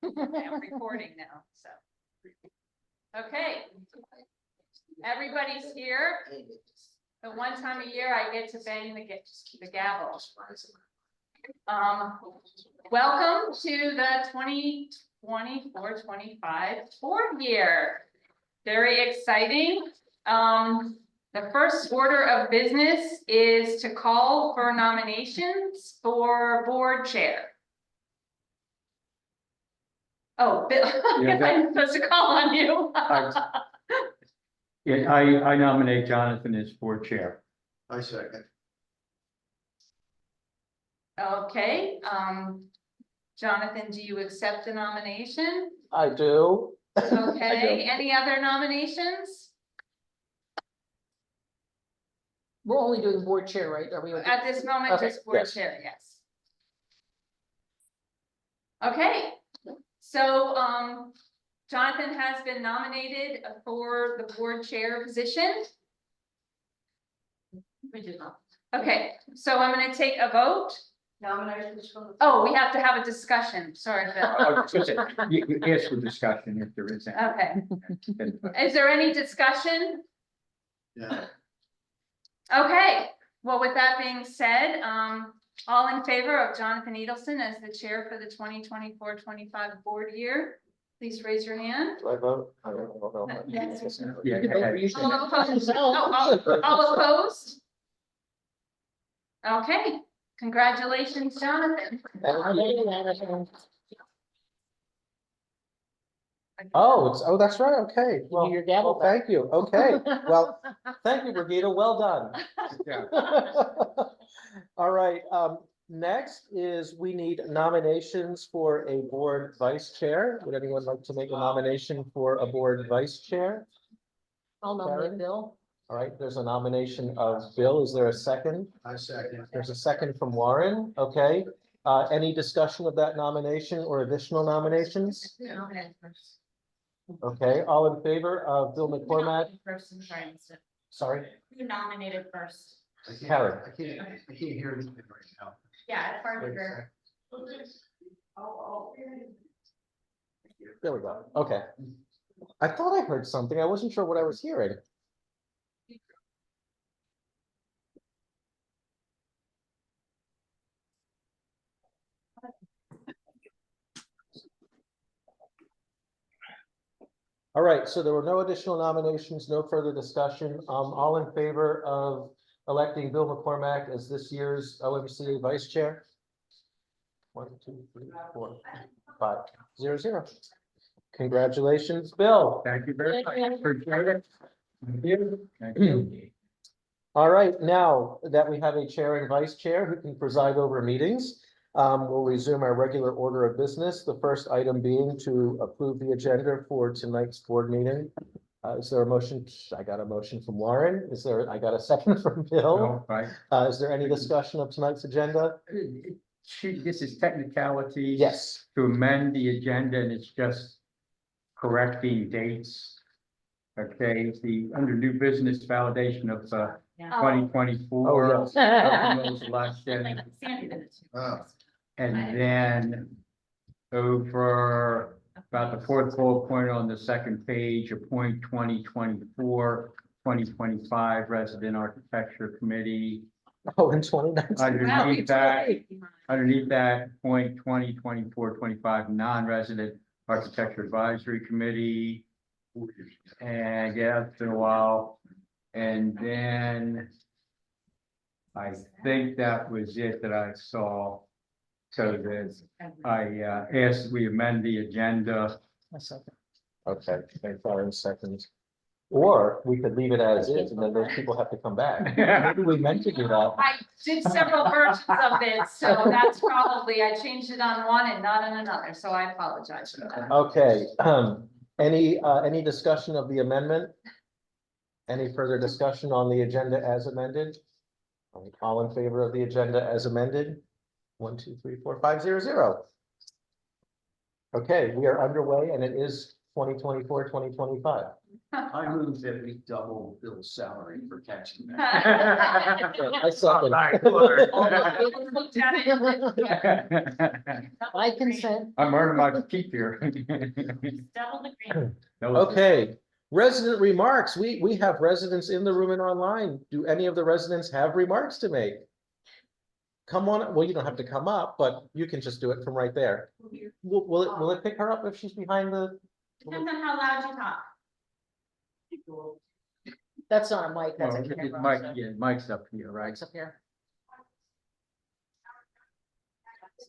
I'm recording now, so. Okay. Everybody's here. The one time a year I get to bang the gavel. Welcome to the 2024-25 board year. Very exciting. The first order of business is to call for nominations for board chair. Oh, Bill, I guess I'm supposed to call on you. Yeah, I nominate Jonathan as board chair. I second. Okay, Jonathan, do you accept the nomination? I do. Okay, any other nominations? We're only doing board chair, right? Are we? At this moment, Okay, just board yes. chair, yes. Okay, so, Jonathan has been nominated for the board chair position. We did not. Okay, so I'm gonna take a vote. Nominations from the. Oh, we have to have a discussion, sorry, Bill. I was gonna say, you ask for discussion if there is any. Okay, is there any discussion? Yeah. Okay, well, with that being said, all in favor of Jonathan Edelson as the chair for the 2024-25 board year, please raise your hand. Do I vote? I don't know. Yes. Yeah, You can vote for yourself. All opposed? Oh, all opposed? Okay, congratulations, Jonathan. Oh, that's right. Okay. Well, Your gavel well, thank you. Okay. Well, thank you, Brigida. Well done. Yeah. All right. Next is we need nominations for a board vice chair. Would anyone like to make a nomination for a board vice chair? I'll nominate Bill. All right, there's a nomination of Bill. Is there a second? I second. There's a second from Warren. Okay. Any discussion of that nomination or additional nominations? Okay, all in favor of Bill McCormack? Sorry, You nominated first. Karen. I can't hear anything right now. Yeah, it's hard to hear. There we go. Okay. I thought I heard something. I wasn't sure what I was hearing. All right, so there were no additional nominations, no further discussion. All in favor of electing Bill McCormack as this year's OMCA vice chair? 1, 2, 3, 4, 5, 0, 0. Congratulations, Bill. Thank you very much. Appreciate it. Thank you. Thank you. All right, now that we have a chair and vice chair who can preside over meetings, we'll resume our regular order of business. The first item being to approve the agenda for tonight's board meeting. Is there a motion? I got a motion from Warren. I got a second from Bill. No, right. Is there any discussion of tonight's agenda? This is technicality. Yes. To amend the agenda, and it's just correcting dates. Okay, under new business validation of 2024. Oh, yes. Election. Sandy did it too. Oh. And then over about the fourth bullet point on the second page, appoint 2024-2025 resident architecture committee. Oh, in 2019. Underneath that, point 2024-25 non-resident architecture advisory committee. And yeah, it's been a while. And then I think that was it that I saw. So that I asked we amend the agenda. Okay, thank you in seconds. Or we could leave it as is and then those people have to come back. Maybe we meant to do that. I did several versions of it, so that's probably, I changed it on one and not on another, so I apologize for that. Okay, any discussion of the amendment? Any further discussion on the agenda as amended? All in favor of the agenda as amended? 1, 2, 3, 4, 5, 0, 0. Okay, we are underway and it is 2024-2025. I move that we double Bill's salary for catching that. I second. Looked at it. I consent. I'm earning my keep here. Double the green. That was- Okay, resident remarks. We have residents in the room and online. Do any of the residents have remarks to make? Come on, well, you don't have to come up, but you can just do it from right there. Will it pick her up if she's behind the? Depends on how loud you talk. That's not a mic, that's Well, a camera. Mike, so yeah, Mike's up here, right? Mic's up here.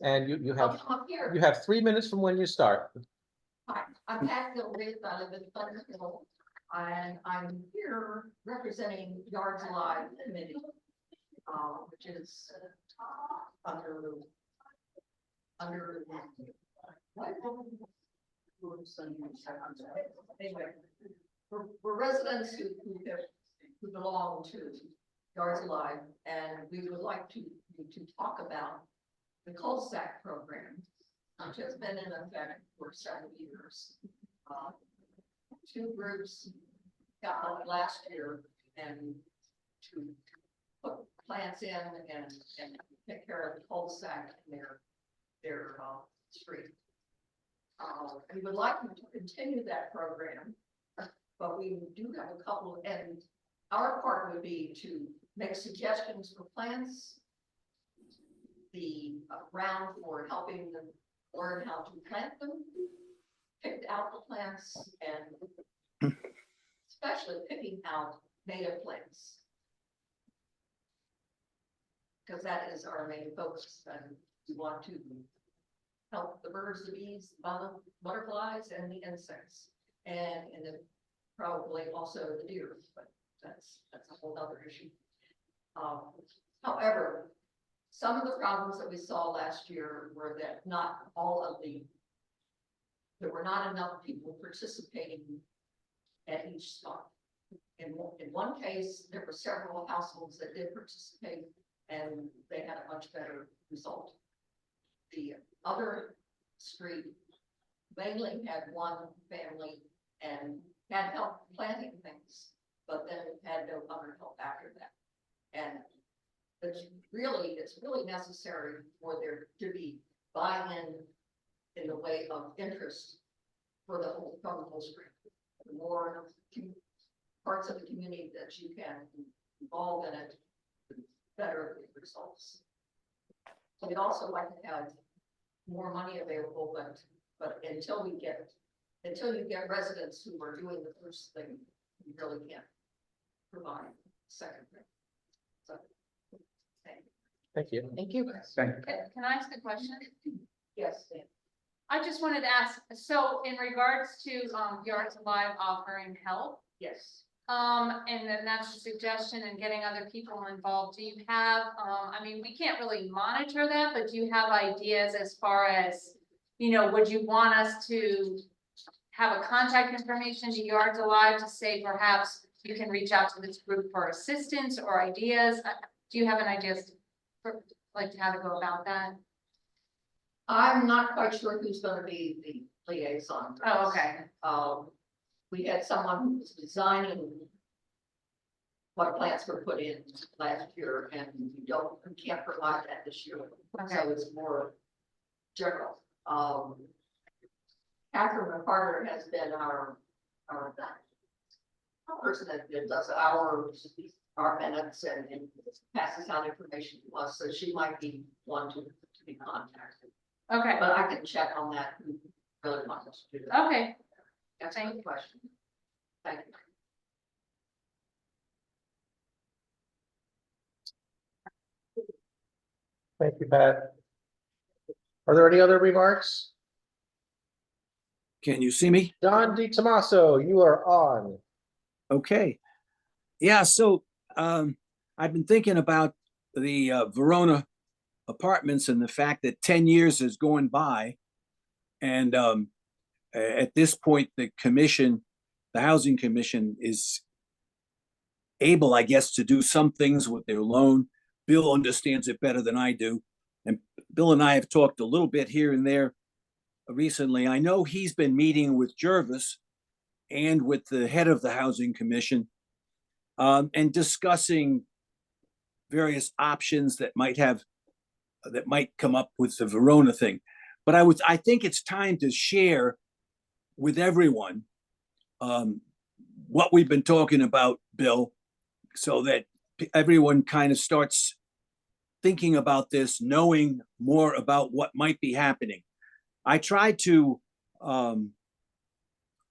And you I'll have, come up here. you have 3 minutes from when you start. Hi, I'm Pat Gilreath, I live in Thunder Hill, and I'm here representing Yards Alive Committee, which is under. Anyway, we're residents who belong to Yards Alive, and we would like to talk about the cul-de-sac program, which has been in effect for several years. Two groups got on last year and to put plants in and take care of the cul-de-sac in their street. We would like to continue that program, but we do have a couple, and our part would be to make suggestions for plants, the round for helping them learn how to plant them, picked out the plants, and especially picking out native plants. Because that is our main focus, and we want to help the birds, the bees, the butterflies, and the insects, and then probably also the deer, but that's a whole other issue. However, some of the problems that we saw last year were that there were not enough people participating at each spot. In one case, there were several households that did participate, and they had a much better result. The other street mainly had one family and had help planting things, but then had no other help after that. And it's really necessary for there to be buy-in in the way of interest from the whole street. The more parts of the community that you can involve in it, the better the results. We'd also like to have more money available, but until you get residents who are doing the first thing, you really can't provide the second thing. So, Thank you. Thank you. Thank you. Can I ask a question? yes, Dan. I just wanted to ask, so in regards to, Yards Alive offering help, Yes. and then that's a suggestion and getting other people involved, do you have, I mean, we can't really monitor that, but do you have ideas as far as, would you want us to have a contact information to Yards Alive to say perhaps you can reach out to this group for assistance or ideas? Do you have an idea for, like, how to go about that? I'm not quite sure who's gonna be the liaison. for Oh, this. okay. We had someone who was designing what plants were put in last year, and we can't provide that this year. Okay. So it's more general. Catherine McCarter has been our person that does our minutes and passes out information to us, so she might be one to be contacted. Okay, But I can check on that, who really wants us to do that. okay, That's a thank good you. question. Thank you. Thank you, Pat. Are there any other remarks? Can you see me? Don DiTomaso, you are on. Okay. Yeah, so I've been thinking about the Verona apartments and the fact that 10 years has gone by. And at this point, the Housing Commission is able, I guess, to do some things with their loan. Bill understands it better than I do. And Bill and I have talked a little bit here and there recently. I know he's been meeting with Jervis and with the head of the Housing Commission and discussing various options that might come up with the Verona thing. But I think it's time to share with everyone what we've been talking about, Bill, so that everyone kind of starts thinking about this, knowing more about what might be happening. I tried to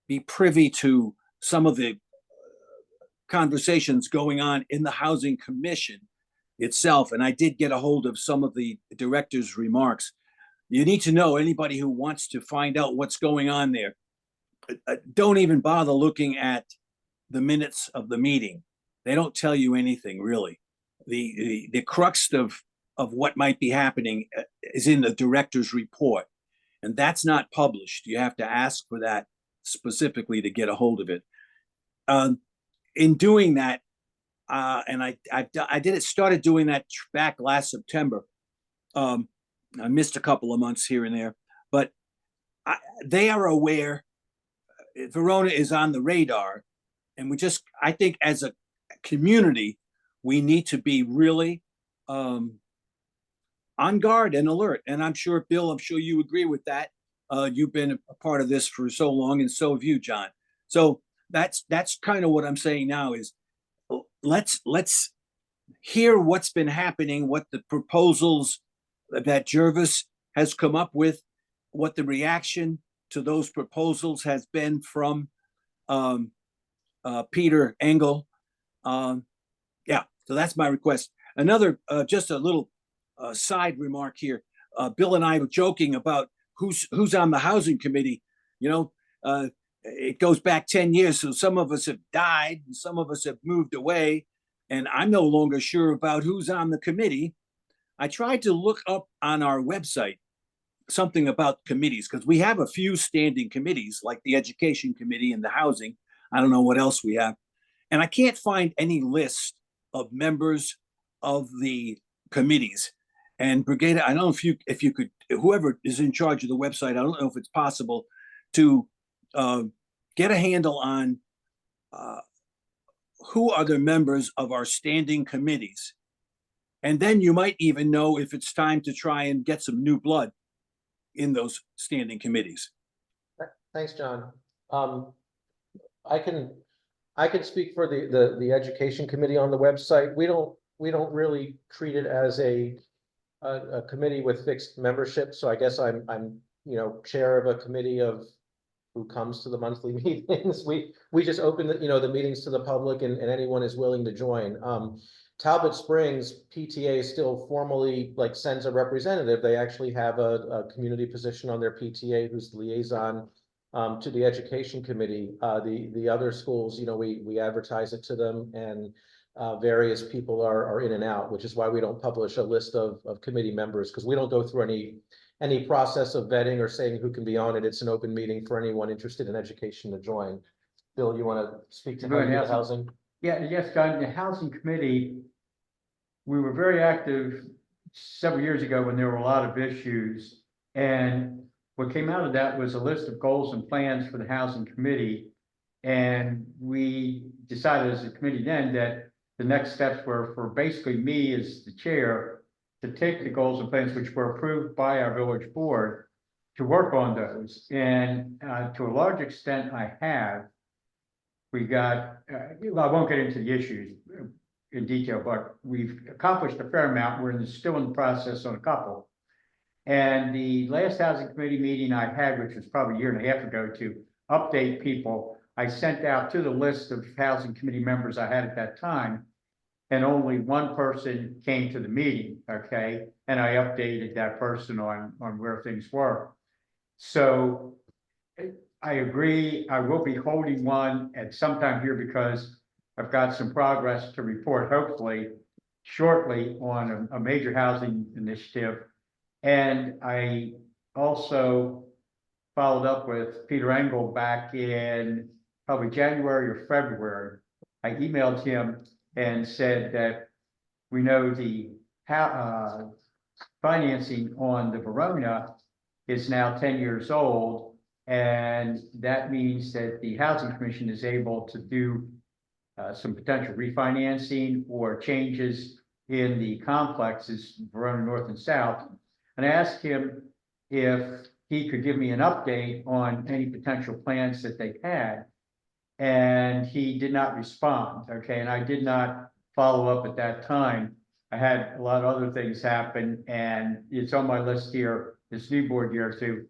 be privy to some of the conversations going on in the Housing Commission itself, and I did get a hold of some of the director's remarks. You need to know, anybody who wants to find out what's going on there, don't even bother looking at the minutes of the meeting. They don't tell you anything really. The crux of what might be happening is in the director's report, and that's not published. You have to ask for that specifically to get a hold of it. In doing that, and I started doing that back last September. I missed a couple of months here and there, but they are aware. Verona is on the radar, and I think as a community, we need to be really on guard and alert. And I'm sure, Bill, I'm sure you agree with that. You've been a part of this for so long, and so have you, John. So that's kind of what I'm saying now is let's hear what's been happening, what the proposals that Jervis has come up with, what the reaction to those proposals has been from Peter Engel. Yeah, so that's my request. Another, just a little side remark here. Bill and I were joking about who's on the housing committee. It goes back 10 years, so some of us have died and some of us have moved away, and I'm no longer sure about who's on the committee. I tried to look up on our website something about committees, because we have a few standing committees like the Education Committee and the Housing. I don't know what else we have. And I can't find any list of members of the committees. And Brigada, I don't know if you could, whoever is in charge of the website, I don't know if it's possible to get a handle on who are the members of our standing committees. And then you might even know if it's time to try and get some new blood in those standing committees. Thanks, John. I can speak for the Education Committee on the website. We don't really treat it as a committee with fixed membership. So I guess I'm chair of a committee of who comes to the monthly meetings. We just open the meetings to the public, and anyone is willing to join. Talbot Springs PTA still formally sends a representative. They actually have a community position on their PTA who's the liaison to the Education Committee. The other schools, we advertise it to them, and various people are in and out, which is why we don't publish a list of committee members, because we don't go through any process of vetting or saying who can be on it. It's an open meeting for anyone interested in education to join. Bill, you want to speak to housing? Yeah, yes, John, the Housing Committee, we were very active several years ago when there were a lot of issues. And what came out of that was a list of goals and plans for the Housing Committee. And we decided as a committee then that the next steps were for basically me as the chair to take the goals and plans which were approved by our village board to work on those. And to a large extent, I have. We got, I won't get into the issues in detail, but we've accomplished a fair amount. We're still in the process on a couple. And the last Housing Committee meeting I had, which was probably a year and a half ago, to update people, I sent out to the list of Housing Committee members I had at that time, and only one person came to the meeting, okay? And I updated that person on where things were. So I agree, I will be holding one at some time here because I've got some progress to report, hopefully shortly, on a major housing initiative. And I also followed up with Peter Engel back in probably January or February. I emailed him and said that we know the financing on the Verona is now 10 years old. And that means that the Housing Commission is able to do some potential refinancing or changes in the complexes, Verona North and South. And I asked him if he could give me an update on any potential plans that they had. And he did not respond, okay, and I did not follow up at that time. I had a lot of other things happen, and it's on my list here, this new board year, to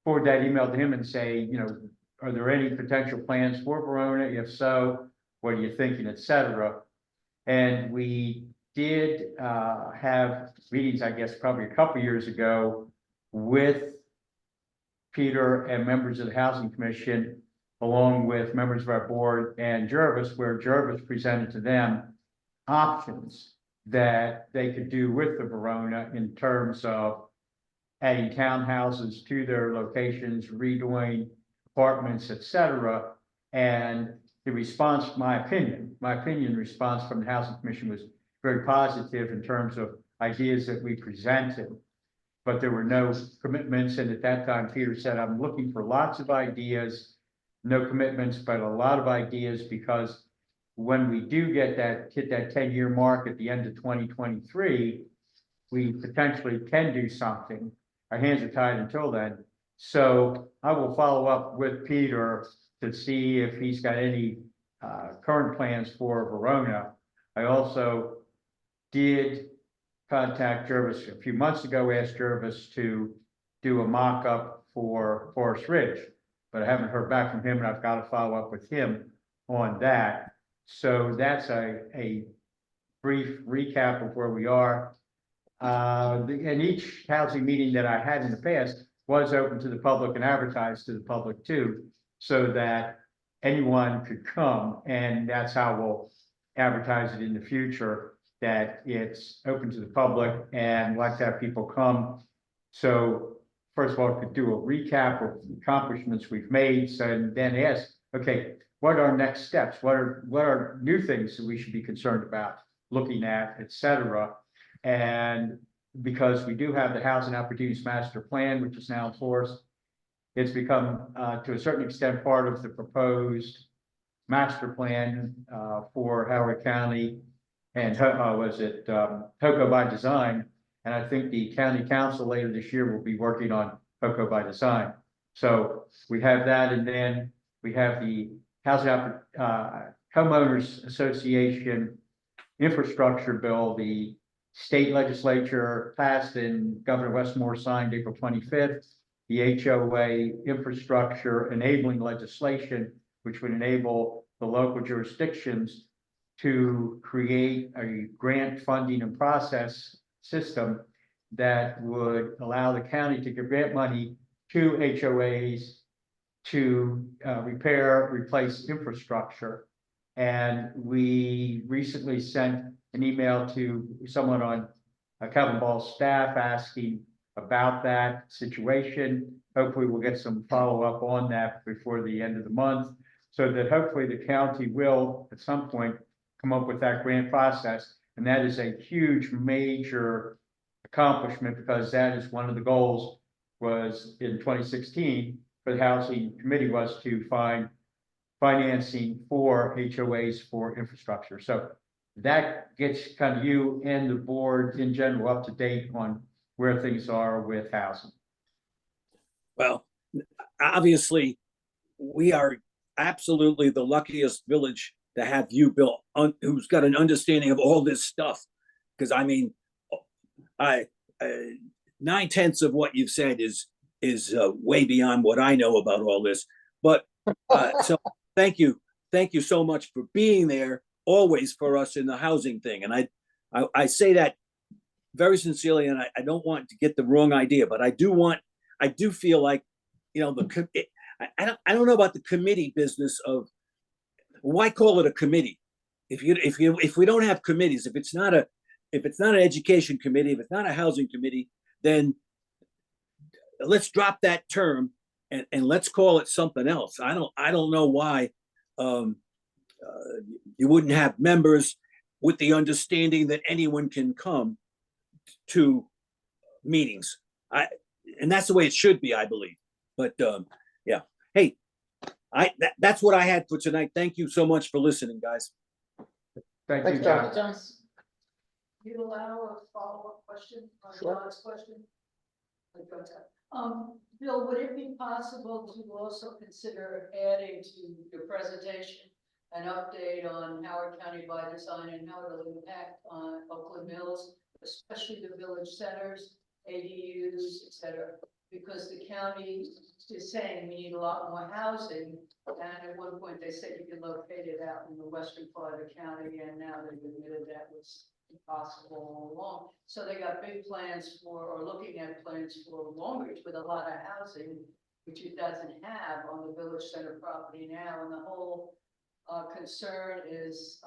forward that email to him and say, you know, are there any potential plans for Verona? If so, what are you thinking, et cetera? And we did have meetings, I guess, probably a couple years ago with Peter and members of the Housing Commission, along with members of our board and Jervis, where Jervis presented to them options that they could do with the Verona in terms of adding townhouses to their locations, redoing apartments, et cetera. And the response, my opinion response from the Housing Commission was very positive in terms of ideas that we presented. But there were no commitments, and at that time, Peter said, I'm looking for lots of ideas, no commitments, but a lot of ideas, because when we do hit that 10-year mark at the end of 2023, we potentially can do something. Our hands are tied until then. So I will follow up with Peter to see if he's got any current plans for Verona. I also did contact Jervis a few months ago, asked Jervis to do a mock-up for Forest Ridge, but I haven't heard back from him, and I've got to follow up with him on that. So that's a brief recap of where we are. And each housing meeting that I had in the past was open to the public and advertised to the public too, so that anyone could come, and that's how we'll advertise it in the future, that it's open to the public and like to have people come. So first of all, could do a recap of the accomplishments we've made, so, and then ask, okay, what are next steps? What are new things that we should be concerned about, looking at, et cetera? And because we do have the Housing Opportunities Master Plan, which is now in force, it's become, to a certain extent, part of the proposed master plan for Howard County and HOCO by Design. And I think the county council later this year will be working on HOCO by Design. So we have that, and then we have the Homeowners Association infrastructure bill. The state legislature passed and Governor Westmore signed April 25th. The HOA infrastructure enabling legislation, which would enable the local jurisdictions to create a grant funding and process system that would allow the county to give grant money to HOAs to repair, replace infrastructure. And we recently sent an email to someone on Calvin Ball's staff asking about that situation. Hopefully we'll get some follow-up on that before the end of the month, so that hopefully the county will at some point come up with that grant process. And that is a huge, major accomplishment, because that is one of the goals was in 2016 for the Housing Committee, was to find financing for HOAs for infrastructure. So that gets kind of you and the board in general up to date on where things are with housing. Well, obviously, we are absolutely the luckiest village to have you, Bill, who's got an understanding of all this stuff. Because I mean, 9/10 of what you've said is way beyond what I know about all this. But so thank you so much for being there always for us in the housing thing. And I say that very sincerely, and I don't want to get the wrong idea, but I do feel like, you know, I don't know about the committee business of, why call it a committee? If we don't have committees, if it's not an education committee, if it's not a housing committee, then let's drop that term and let's call it something else. I don't know why you wouldn't have members with the understanding that anyone can come to meetings. and that's the way it should be, I believe. But yeah, hey, that's what I had for tonight. Thank you so much for listening, guys. Thank Thanks, you, John. John. You allow a follow-up question on Sure. John's question? Bill, would it be possible to also consider adding to your presentation an update on Howard County by design and how it'll impact on Oakland Mills, especially the village centers, ADUs, et cetera? Because the county is saying we need a lot more housing. And at one point, they said you could locate it out in the western part of the county, and now they've admitted that was impossible all along. So they got big plans for, or looking at plans for Long Beach with a lot of housing, which it doesn't have on the village center property now. And the whole concern is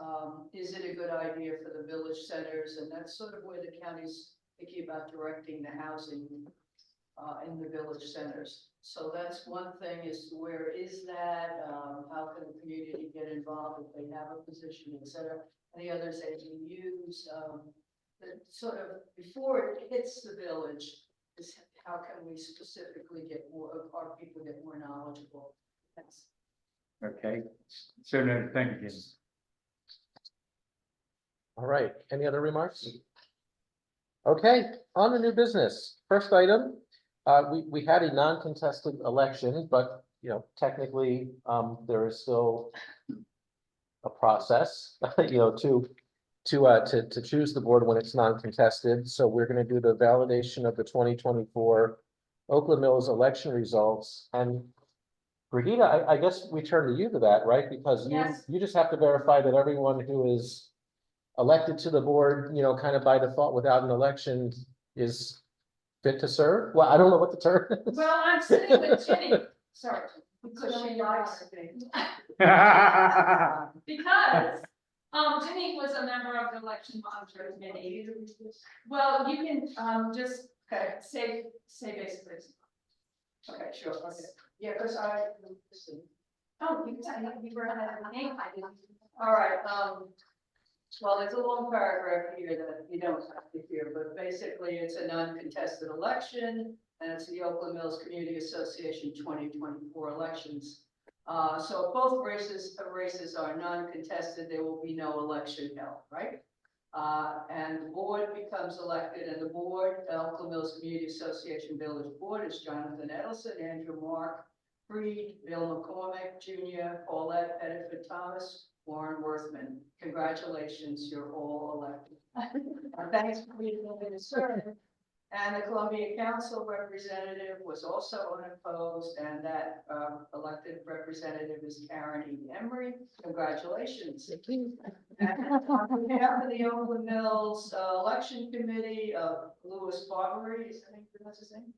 it a good idea for the village centers? And that's sort of where the county's thinking about directing the housing in the village centers. So that's one thing, is where is that? How can the community get involved if they have a position, et cetera? And the others, ADUs, that sort of, before it hits the village, is how can we specifically get more, our people get more knowledgeable? Thanks. Okay, so no, thank you. All right, any other remarks? Okay, on the new business, first item, we had a non-contested election, but, you know, technically, there is still a process, you know, to choose the board when it's non-contested. So we're gonna do the validation of the 2024 Oakland Mills election results. And Brigitte, I guess we turn to you to that, right? Because Yes. you just have to verify that everyone who is elected to the board, you know, kind of by default without an election is fit to serve. Well, I don't know what the term is. Well, I'm sitting with Jenny, sorry. Because she likes it. Because, Jenny was a member of the election monitoring committee. Well, you can, just, say basically. Okay, sure, okay. Yeah, because I, Oh, you can tell, you were ahead of me, I didn't. all right, well, there's a long paragraph here that you don't have to hear, but basically it's a non-contested election, and it's the Oakland Mills Community Association 2024 elections. So both races are non-contested, there will be no election held, right? And the board becomes elected, and the board, Oakland Mills Community Association Village Board, is Jonathan Edelson, Andrew Mark, Freed, Bill McCormick Jr., Paulette Pettiford Thomas, Warren Worthman. Congratulations, you're all elected. Thanks for being able to serve. And the Columbia Council representative was also unopposed, and that elected representative is Karen E. Emery. Congratulations. And on behalf of the Oakland Mills Election Committee, Louis Barbery, that's his name?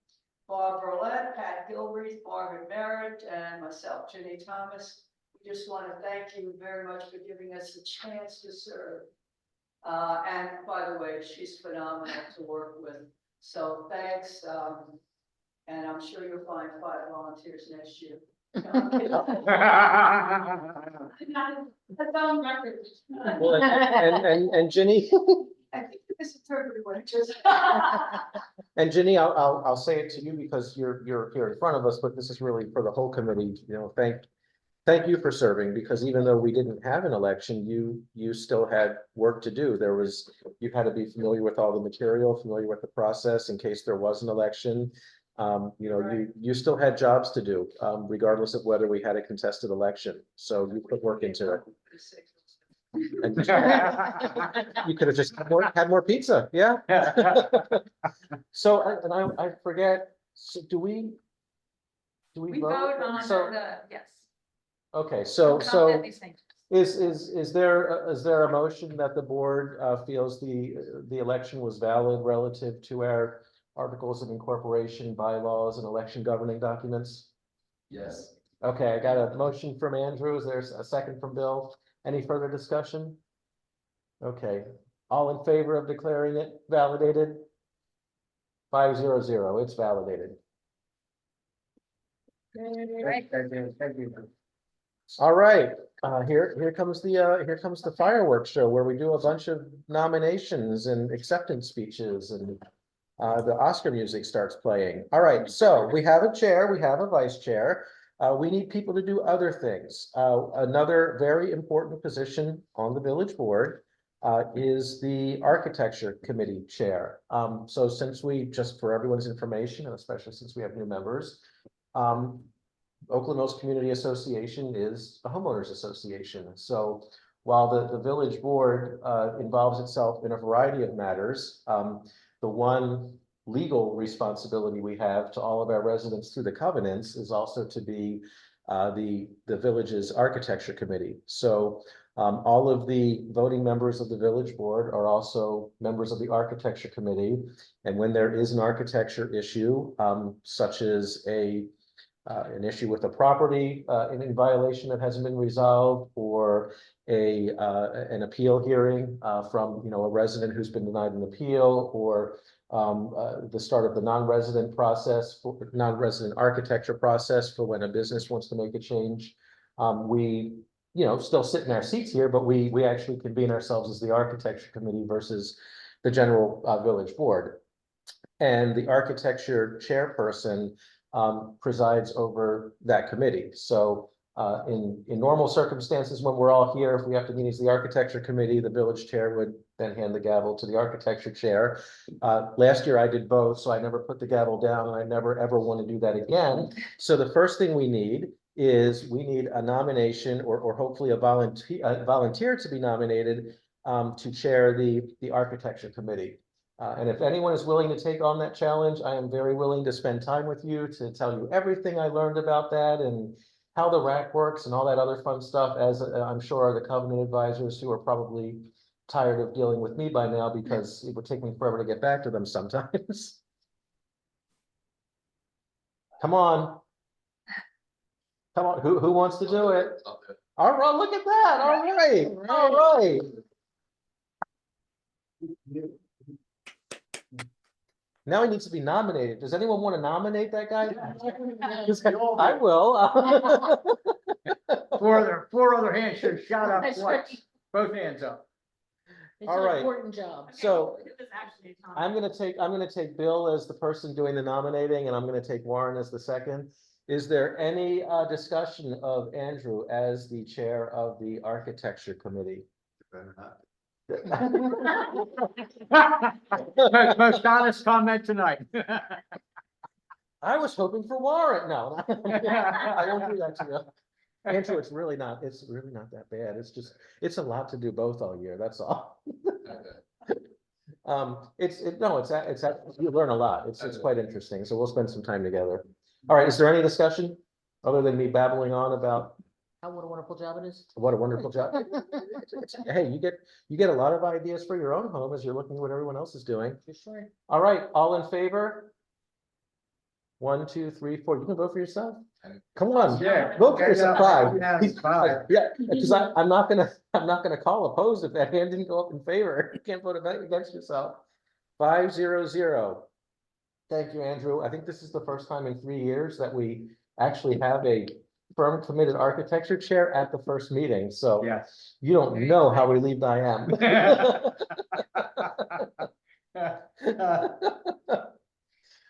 Bob Burlett, Pat Gilreath, Margaret Merritt, and myself, Jenny Thomas. We just want to thank you very much for giving us a chance to serve. And by the way, she's phenomenal to work with. So thanks, and I'm sure you'll find 5 volunteers next year. That's on record. Well, and Ginny, I think this is perfectly what it is. and Ginny, I'll say it to you because you're here in front of us, but this is really for the whole committee, you know, thank you for serving, because even though we didn't have an election, you still had work to do. You had to be familiar with all the material, familiar with the process in case there was an election. You know, Right. you still had jobs to do, regardless of whether we had a contested election. So you put work into it. And you could have just had more pizza, yeah. So, I forget, so do we We vote? vote on So, yes. okay, so, Don't count that these things. is there a motion that the board feels the election was valid relative to our articles of incorporation, bylaws, and election governing documents? Yes. Okay, I got a motion from Andrew. Is there a second from Bill? Any further discussion? Okay, all in favor of declaring it validated? 500, it's validated. Thank you. All right, here comes the fireworks show where we do a bunch of nominations and acceptance speeches and the Oscar music starts playing. All right, so we have a chair, we have a vice chair. We need people to do other things. Another very important position on the village board is the architecture committee chair. So since we, just for everyone's information, and especially since we have new members, Oakland Mills Community Association is a homeowners association. So while the village board involves itself in a variety of matters, the one legal responsibility we have to all of our residents through the covenants is also to be the village's architecture committee. So all of the voting members of the village board are also members of the architecture committee. And when there is an architecture issue, such as an issue with a property in violation that hasn't been resolved, or an appeal hearing from a resident who's been denied an appeal, or the start of the non-resident architecture process for when a business wants to make a change. We still sit in our seats here, but we actually convene ourselves as the architecture committee versus the general village board. And the architecture chairperson presides over that committee. So in normal circumstances, when we're all here, if we have to meet as the architecture committee, the village chair would then hand the gavel to the architecture chair. Last year I did both, so I never put the gavel down, and I never ever want to do that again. So the first thing we need is a nomination, or hopefully a volunteer to be nominated to chair the architecture committee. And if anyone is willing to take on that challenge, I am very willing to spend time with you to tell you everything I learned about that and how the rack works and all that other fun stuff, as I'm sure are the covenant advisors, who are probably tired of dealing with me by now because it would take me forever to get back to them sometimes. Come on. Come on, who wants to do it? All right, look at that. All right, all right. Now he needs to be nominated. Does anyone want to nominate that guy? I will. Four other hands should shout out That's twice. right. Both hands up. It's All an right. important job. So This is actually Tom. I'm gonna take Bill as the person doing the nominating, and I'm gonna take Warren as the second. Is there any discussion of Andrew as the chair of the architecture committee? Most honest comment tonight. I was hoping for Warren. No, I won't do that to you. Andrew, it's really not that bad. It's a lot to do both all year. That's all. You learn a lot. It's quite interesting. So we'll spend some time together. All right. Is there any discussion other than me babbling on about What a wonderful job it is. what a wonderful job? Hey, you get a lot of ideas for your own home as you're looking at what everyone else is doing. For sure. All right, all in favor? 1, 2, 3, 4. You can vote for yourself. Come on, Yeah. vote for yourself. 5. Yeah, 5. Yeah, because I'm not gonna call opposed if that hand didn't go up in favor. You can't vote against yourself. 5-0-0. Thank you, Andrew. I think this is the first time in 3 years that we actually have a firm committed architecture chair at the first meeting. So Yes. you don't know how relieved I am.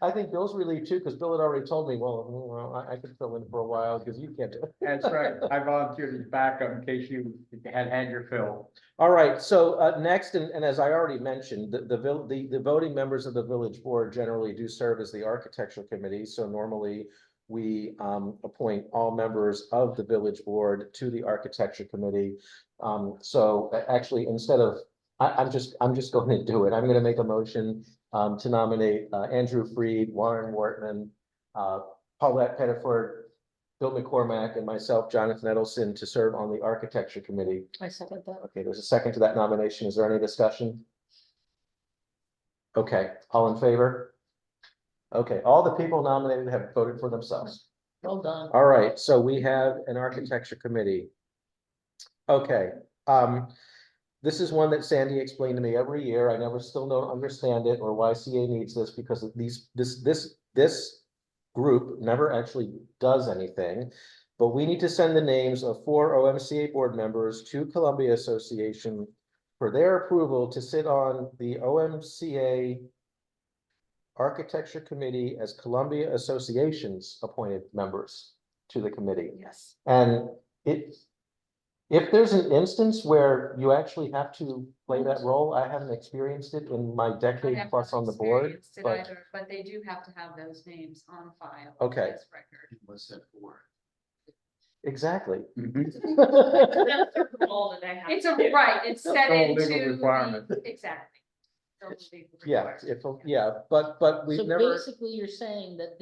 I think Bill's relieved too, because Bill had already told me, well, I could fill in for a while because you can't do it. That's right. I volunteered as backup in case you had your fill. All right, so next, and as I already mentioned, the voting members of the village board generally do serve as the architecture committee. So normally we appoint all members of the village board to the architecture committee. So actually, instead of, I'm just going to do it. I'm going to make a motion to nominate Andrew Freed, Warren Wortman, Paulette Pettiford, Bill McCormack, and myself, Jonathan Edelson, to serve on the architecture committee. I second that. Okay, there's a second to that nomination. Is there any discussion? Okay, all in favor? Okay, all the people nominated have voted for themselves. Well done. All right, so we have an architecture committee. Okay, this is one that Sandy explained to me every year. I never still don't understand it or why CA needs this, because of this group never actually does anything. But we need to send the names of 4 OMCA board members to Columbia Association for their approval to sit on the OMCA Architecture Committee as Columbia Association's appointed members to the committee. Yes. And if there's an instance where you actually have to play that role, I haven't experienced it in my I decade have plus not on the board. experienced it But either, but they do have to have those names on file. Okay. as record. What's that for? exactly. Mhm. That's their role that they have It's to a, do. right, it's set all into legal requirement. exactly. Those legal Yeah, requirements. but we've So never, basically, you're saying that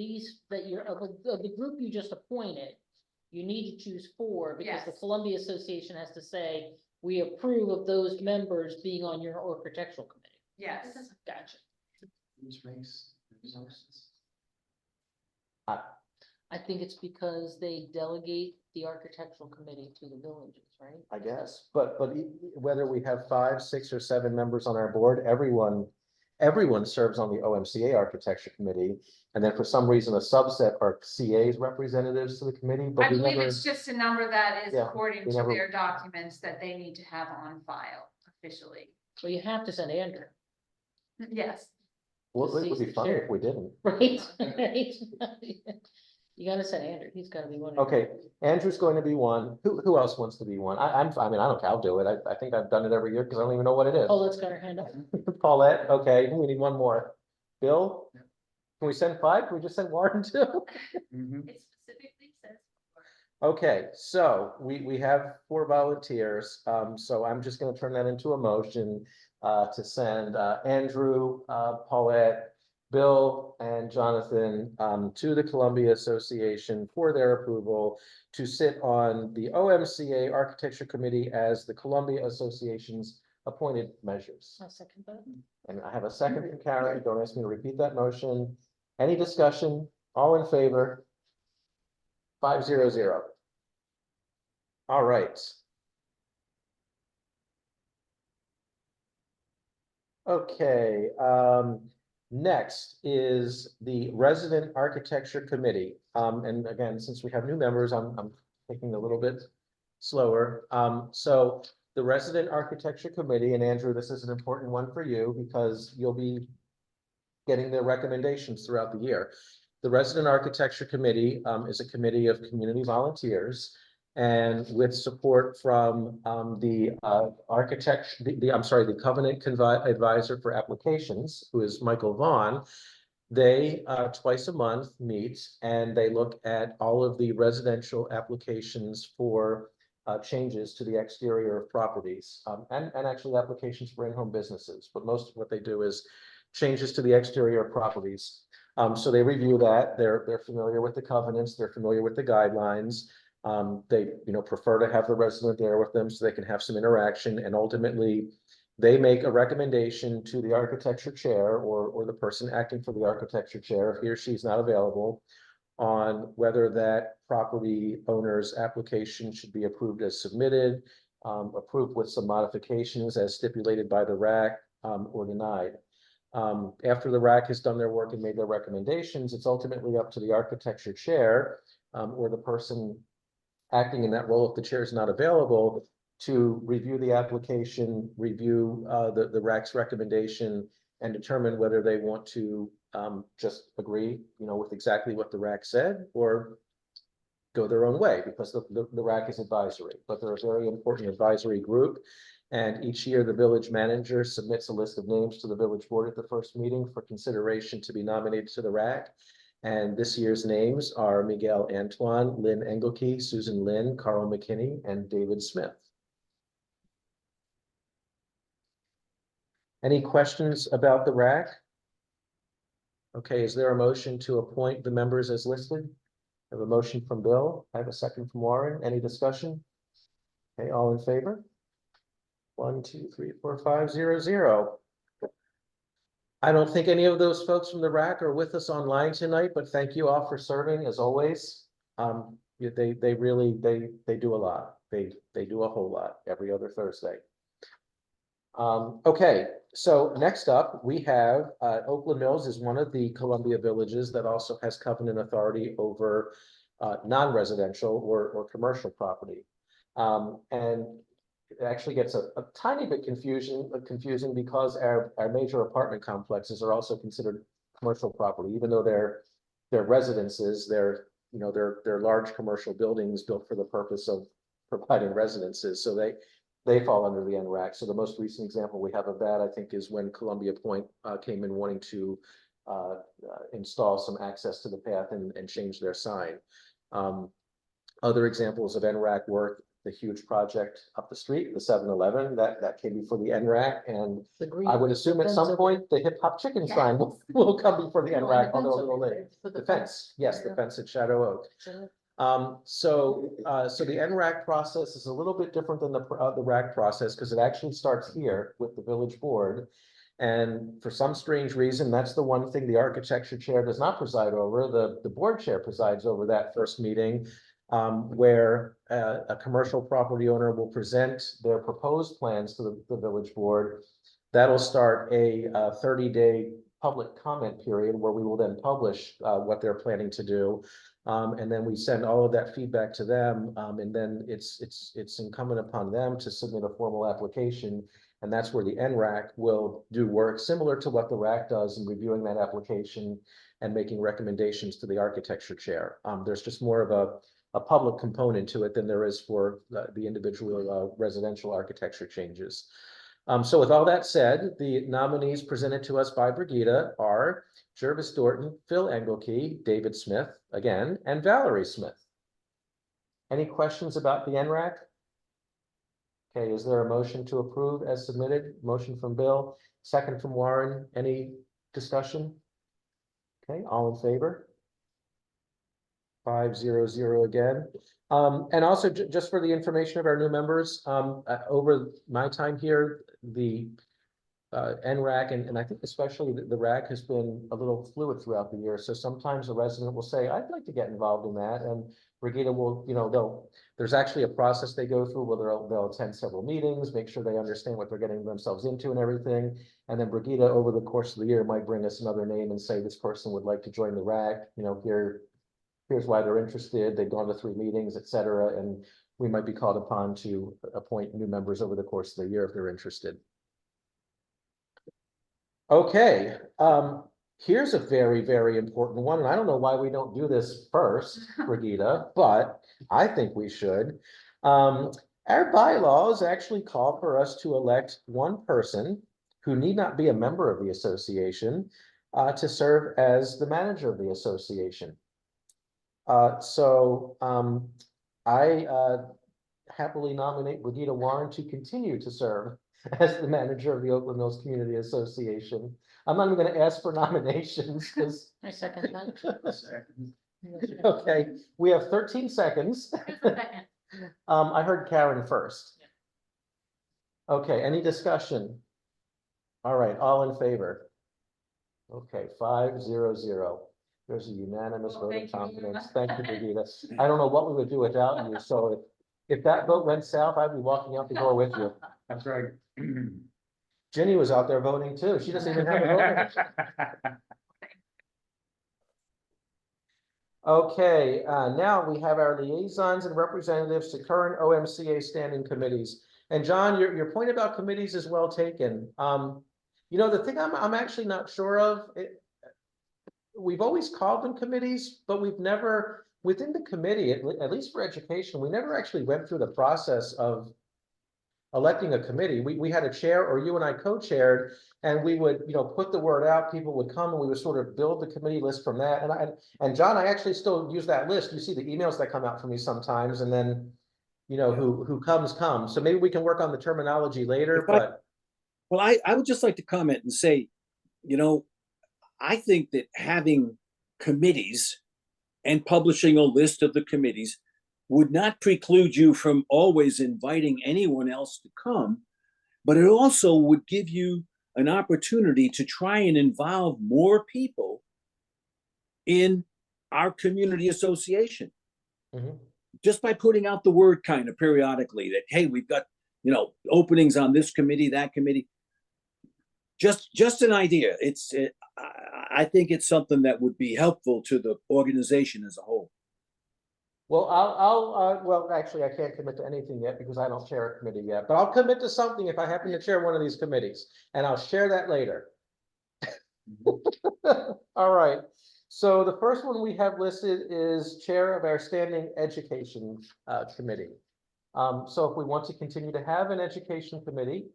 that you're, of the group you just appointed, you need to choose 4, because the Yes. Columbia Association has to say, we approve of those members being on your architectural committee. Yes, Gotcha. Which makes no sense. I think it's because they delegate the architectural committee to the villages, right? I guess, but whether we have 5, 6, or 7 members on our board, everyone serves on the OMCA Architecture Committee. And then for some reason, a subset are CA's representatives to the committee, I but we believe never, it's just a number that is Yeah, according we to never- their documents that they need to have on file officially. Well, you have to send Andrew, Yes, well, it would be He's the funny chair. if we didn't. right? You gotta send Andrew, he's gotta be one. of Okay, Andrew's going to be one. Who else wants to be one? I mean, I don't, I'll do it. I think I've done it every year because I don't even know what it is. Oh, let's got our hand up. Paulette, okay, we need one more. Bill? Can we send 5? Can we just send Warren too? Mhm. It specifically says. Okay, so we have 4 volunteers, so I'm just gonna turn that into a motion to send Andrew, Paulette, Bill, and Jonathan to the Columbia Association for their approval to sit on the OMCA Architecture Committee as the Columbia Association's appointed measures. I'll second that. And I have a second from Karen. Don't ask me to repeat that motion. Any discussion? All in favor? 500. All right. Okay, next is the Resident Architecture Committee. And again, since we have new members, I'm taking a little bit slower. So the Resident Architecture Committee, and Andrew, this is an important one for you because you'll be getting their recommendations throughout the year. The Resident Architecture Committee is a committee of community volunteers. And with support from the the Covenant Advisor for Applications, who is Michael Vaughn, they twice a month meet and they look at all of the residential applications for changes to the exterior of properties and actually applications for in-home businesses. But most of what they do is changes to the exterior of properties. So they review that. They're familiar with the covenants. They're familiar with the guidelines. They, prefer to have the resident there with them so they can have some interaction, and ultimately they make a recommendation to the architecture chair or the person acting for the architecture chair, if he or she's not available, on whether that property owner's application should be approved as submitted, approved with some modifications as stipulated by the RAC, or denied. After the RAC has done their work and made their recommendations, it's ultimately up to the architecture chair, or the person acting in that role if the chair is not available, to review the application, review the RAC's recommendation, and determine whether they want to just agree, with exactly what the RAC said, or go their own way, because the RAC is advisory. But they're a very important advisory group. And each year, the village manager submits a list of names to the village board at the first meeting for consideration to be nominated to the RAC. And this year's names are Miguel Antoine, Lynn Engelke, Susan Lynn, Carl McKinney, and David Smith. Any questions about the RAC? Okay, is there a motion to appoint the members as listed? I have a motion from Bill. I have a second from Warren. Any discussion? Okay, all in favor? 1, 2, 3, 4, 5, 0. I don't think any of those folks from the RAC are with us online tonight, but thank you all for serving as always. They really do a lot. They do a whole lot every other Thursday. Okay, so next up we have Oakland Mills is one of the Columbia villages that also has covenant authority over non-residential or commercial property. And it actually gets a tiny bit confusing because our major apartment complexes are also considered commercial property, even though they're residences, they're large commercial buildings built for the purpose of providing residences, so they fall under the NRAC. So the most recent example we have of that, I think, is when Columbia Point came in wanting to install some access to the path and change their sign. Other examples of NRAC work, the huge project up the street, the 7-Eleven, that came before the NRAC, and The green- I would assume at fence some over- point, the hip hop chicken sign will come before the No, and NRAC, the although a fence little over late. there, for The fence, yes, the Yeah. fence at Shadow Oak. So the NRAC process is a little bit different than the RAC process, because it actually starts here with the village board. And for some strange reason, that's the one thing the architecture chair does not preside over. The board chair presides over that first meeting, where a commercial property owner will present their proposed plans to the village board. That'll start a 30-day public comment period where we will then publish what they're planning to do. And then we send all of that feedback to them, and then it's incumbent upon them to submit a formal application. And that's where the NRAC will do work similar to what the RAC does in reviewing that application and making recommendations to the architecture chair. There's just more of a public component to it than there is for the individual residential architecture changes. So with all that said, the nominees presented to us by Brigida are Jervis Dorton, Phil Engelke, David Smith, again, and Valerie Smith. Any questions about the NRAC? Okay, is there a motion to approve as submitted? Motion from Bill, second from Warren. Any discussion? Okay, all in favor? 5-0-0 again. And also just for the information of our new members, over my time here, the NRAC and I think especially the RAC has been a little fluid throughout the year. So sometimes a resident will say, I'd like to get involved in that. And Brigida will, there's actually a process they go through where they'll attend several meetings, make sure they understand what they're getting themselves into and everything. And then Brigida over the course of the year might bring us another name and say, this person would like to join the RAC, here's why they're interested. They've gone to 3 meetings, et cetera. And we might be called upon to appoint new members over the course of the year if they're interested. Okay, here's a very, very important one. And I don't know why we don't do this first, Brigida, but I think we should. Our bylaws actually call for us to elect one person who need not be a member of the association to serve as the manager of the association. So I happily nominate Brigida Warren to continue to serve as the manager of the Oakland Mills Community Association. I'm not even going to ask for nominations because. I second that. Okay, we have 13 seconds. I heard Karen first. Okay, any discussion? All right, all in favor? Okay, 5-0-0. There's a unanimous Well, vote of thank you. confidence. Thank you, Brigida. I don't know what we would do without you. So if that vote went south, I'd be walking out the door with you. That's right. Ginny was out there voting too. She doesn't even have a vote. Okay, now we have our liaisons and representatives to current OMCA standing committees. And John, your point about committees is well taken. The thing I'm actually not sure of, we've always called them committees, but we've never, within the committee, at least for education, we never actually went through the process of electing a committee. We had a chair, or you and I co-chaired, and we would, put the word out, people would come, and we would sort of build the committee list from that. And John, I actually still use that list. You see the emails that come out from me sometimes, and then, who comes. So maybe we can work on the terminology later, but. Well, I would just like to comment and say, I think that having committees and publishing a list of the committees would not preclude you from always inviting anyone else to come, but it also would give you an opportunity to try and involve more people in our community association. Mhm. Just by putting out the word kind of periodically that, hey, we've got, openings on this committee, that committee. Just an idea. I think it's something that would be helpful to the organization as a whole. Well, well, actually, I can't commit to anything yet because I don't chair a committee yet, but I'll commit to something if I happen to chair one of these committees, and I'll share that later. All All right, so the first one we have listed is Chair of our Standing Education Committee. So if we want to continue to have an education committee,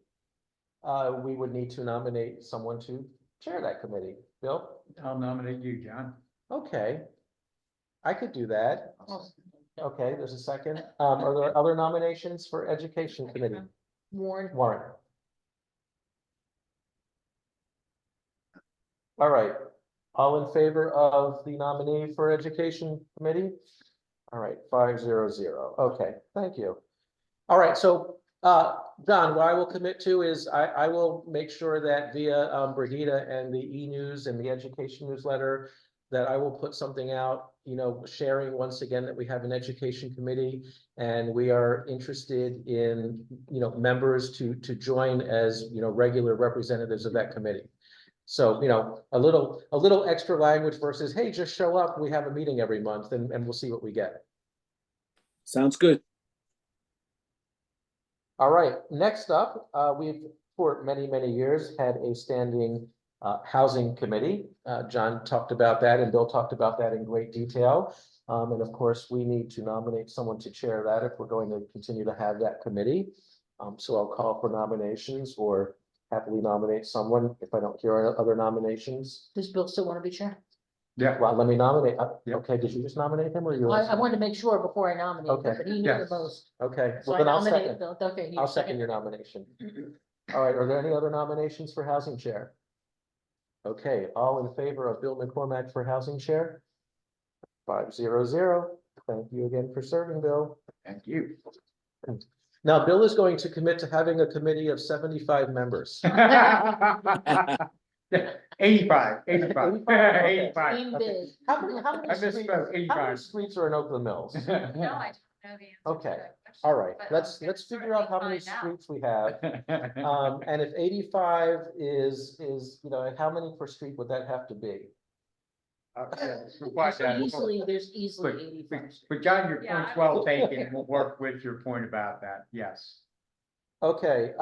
we would need to nominate someone to chair that committee. Bill? I'll nominate you, John. Okay. I could do that. Oh, Okay, there's a second. Are there other nominations for Education Committee? Warren, Warren. All right, all in favor of the nominee for Education Committee? All right, 500. Okay, thank you. All right, so, John, what I will commit to is I will make sure that via, Brigida and the e-news and the education newsletter, that I will put something out, sharing once again that we have an education committee and we are interested in, members to join as, regular representatives of that committee. So, a little extra language versus, hey, just show up, we have a meeting every month and we'll see what we get. Sounds good. All right, next up, we've for many, many years had a standing housing committee. John talked about that and Bill talked about that in great detail. And of course, we need to nominate someone to chair that if we're going to continue to have that committee. So I'll call for nominations or happily nominate someone if I don't hear other nominations. does Bill still want to be chair? Yeah. Well, let me nominate. Yep. Okay, did you just nominate him or you? I wanted to make sure before I nominated him, Okay. but he knew Yeah. the most. Okay, So well I then I'll nominated second. Bill. Okay. you I'll second your nomination. All right, are there any other nominations for housing chair? Okay, all in favor of Bill McCormack for housing chair? 500. Thank you again for serving, Bill. Thank you. Now, Bill is going to commit to having a committee of 75 members. 85. 85, okay. 85. Dream big. How many I misspoke, 85. streets are in Oakland Mills? No, I don't know the answer to Okay, that question, all right, but let's I'll figure out how many certainly find out. streets we have. And if 85 is, how many per street would that have to be? There's easily But- 85. But John, your Yeah, point's I well taken. We'll work with your point about that. Yes. Okay,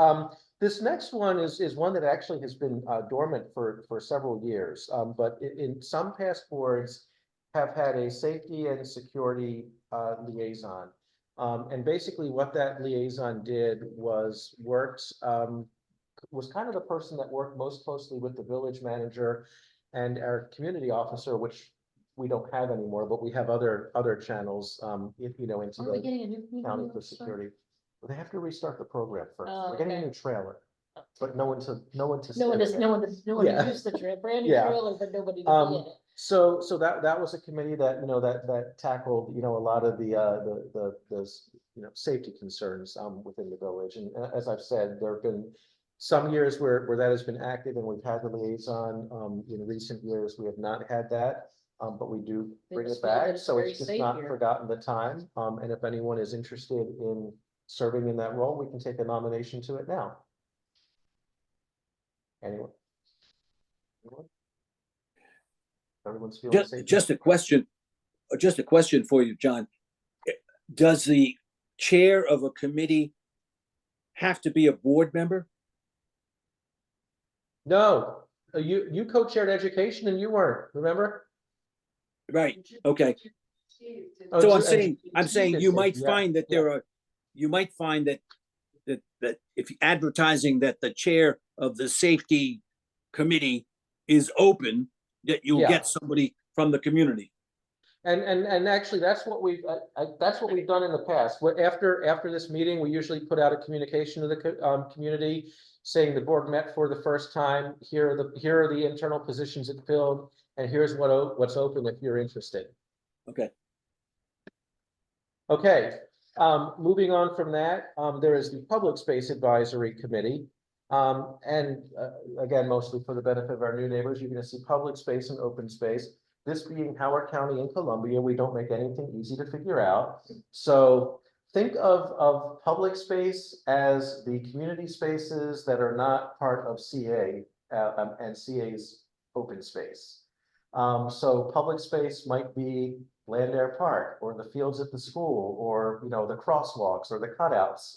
this next one is one that actually has been dormant for several years. But in some past boards have had a safety and security liaison. And basically what that liaison did was was kind of the person that worked most closely with the village manager and our community officer, which we don't have anymore, but we have other channels, into Are we the getting a new community county for officer? security. Well, they have to restart the program first. Oh, We're getting a okay. new trailer, but no one to. No one stay to, with it. no one Yeah. to use the brand new Yeah. trailer, but nobody to be in it. So that was a committee that, that tackled, a lot of the safety concerns, within the village. And as I've said, there have been some years where that has been active and we've had the liaison. In recent years, we have not had that. But we do They bring just it feel that back, it's so very it's just safe not here. forgotten the time. And if anyone is interested in serving in that role, we can take a nomination to it now. Anyone? Anyone? Everyone's feeling safe? Just a question for you, John. Does the chair of a committee have to be a board member? No, you co-chaired education and you weren't, remember? Right, okay. Oh, So Steve- I'm Steve saying did you say- might yeah, find that yeah. you might find that if advertising that the chair of the safety committee is open, that you'll Yeah. get somebody from the community. And actually, that's what we've done in the past. After this meeting, we usually put out a communication to the community saying the board met for the first time. Here are the internal positions it filled, and here's what's open if you're interested. Okay. Okay, moving on from that, there is the Public Space Advisory Committee. Again, mostly for the benefit of our new neighbors, you're gonna see public space and open space. This being Howard County and Columbia, we don't make anything easy to figure out. So think of public space as the community spaces that are not part of CA, and CA's open space. So public space might be Landair Park or the fields at the school or, the crosswalks or the cutouts,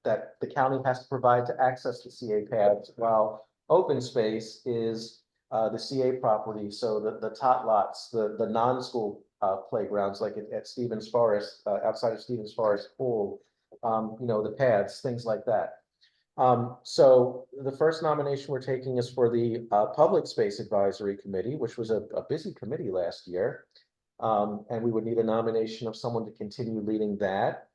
that the county has to provide to access the CA paths, while open space is the CA property, so the tot lots, the non-school playgrounds, like at Stevens Forest, outside of Stevens Forest Pool, you know, the pads, things like that. So the first nomination we're taking is for the Public Space Advisory Committee, which was a busy committee last year. And we would need a nomination of someone to continue leading that.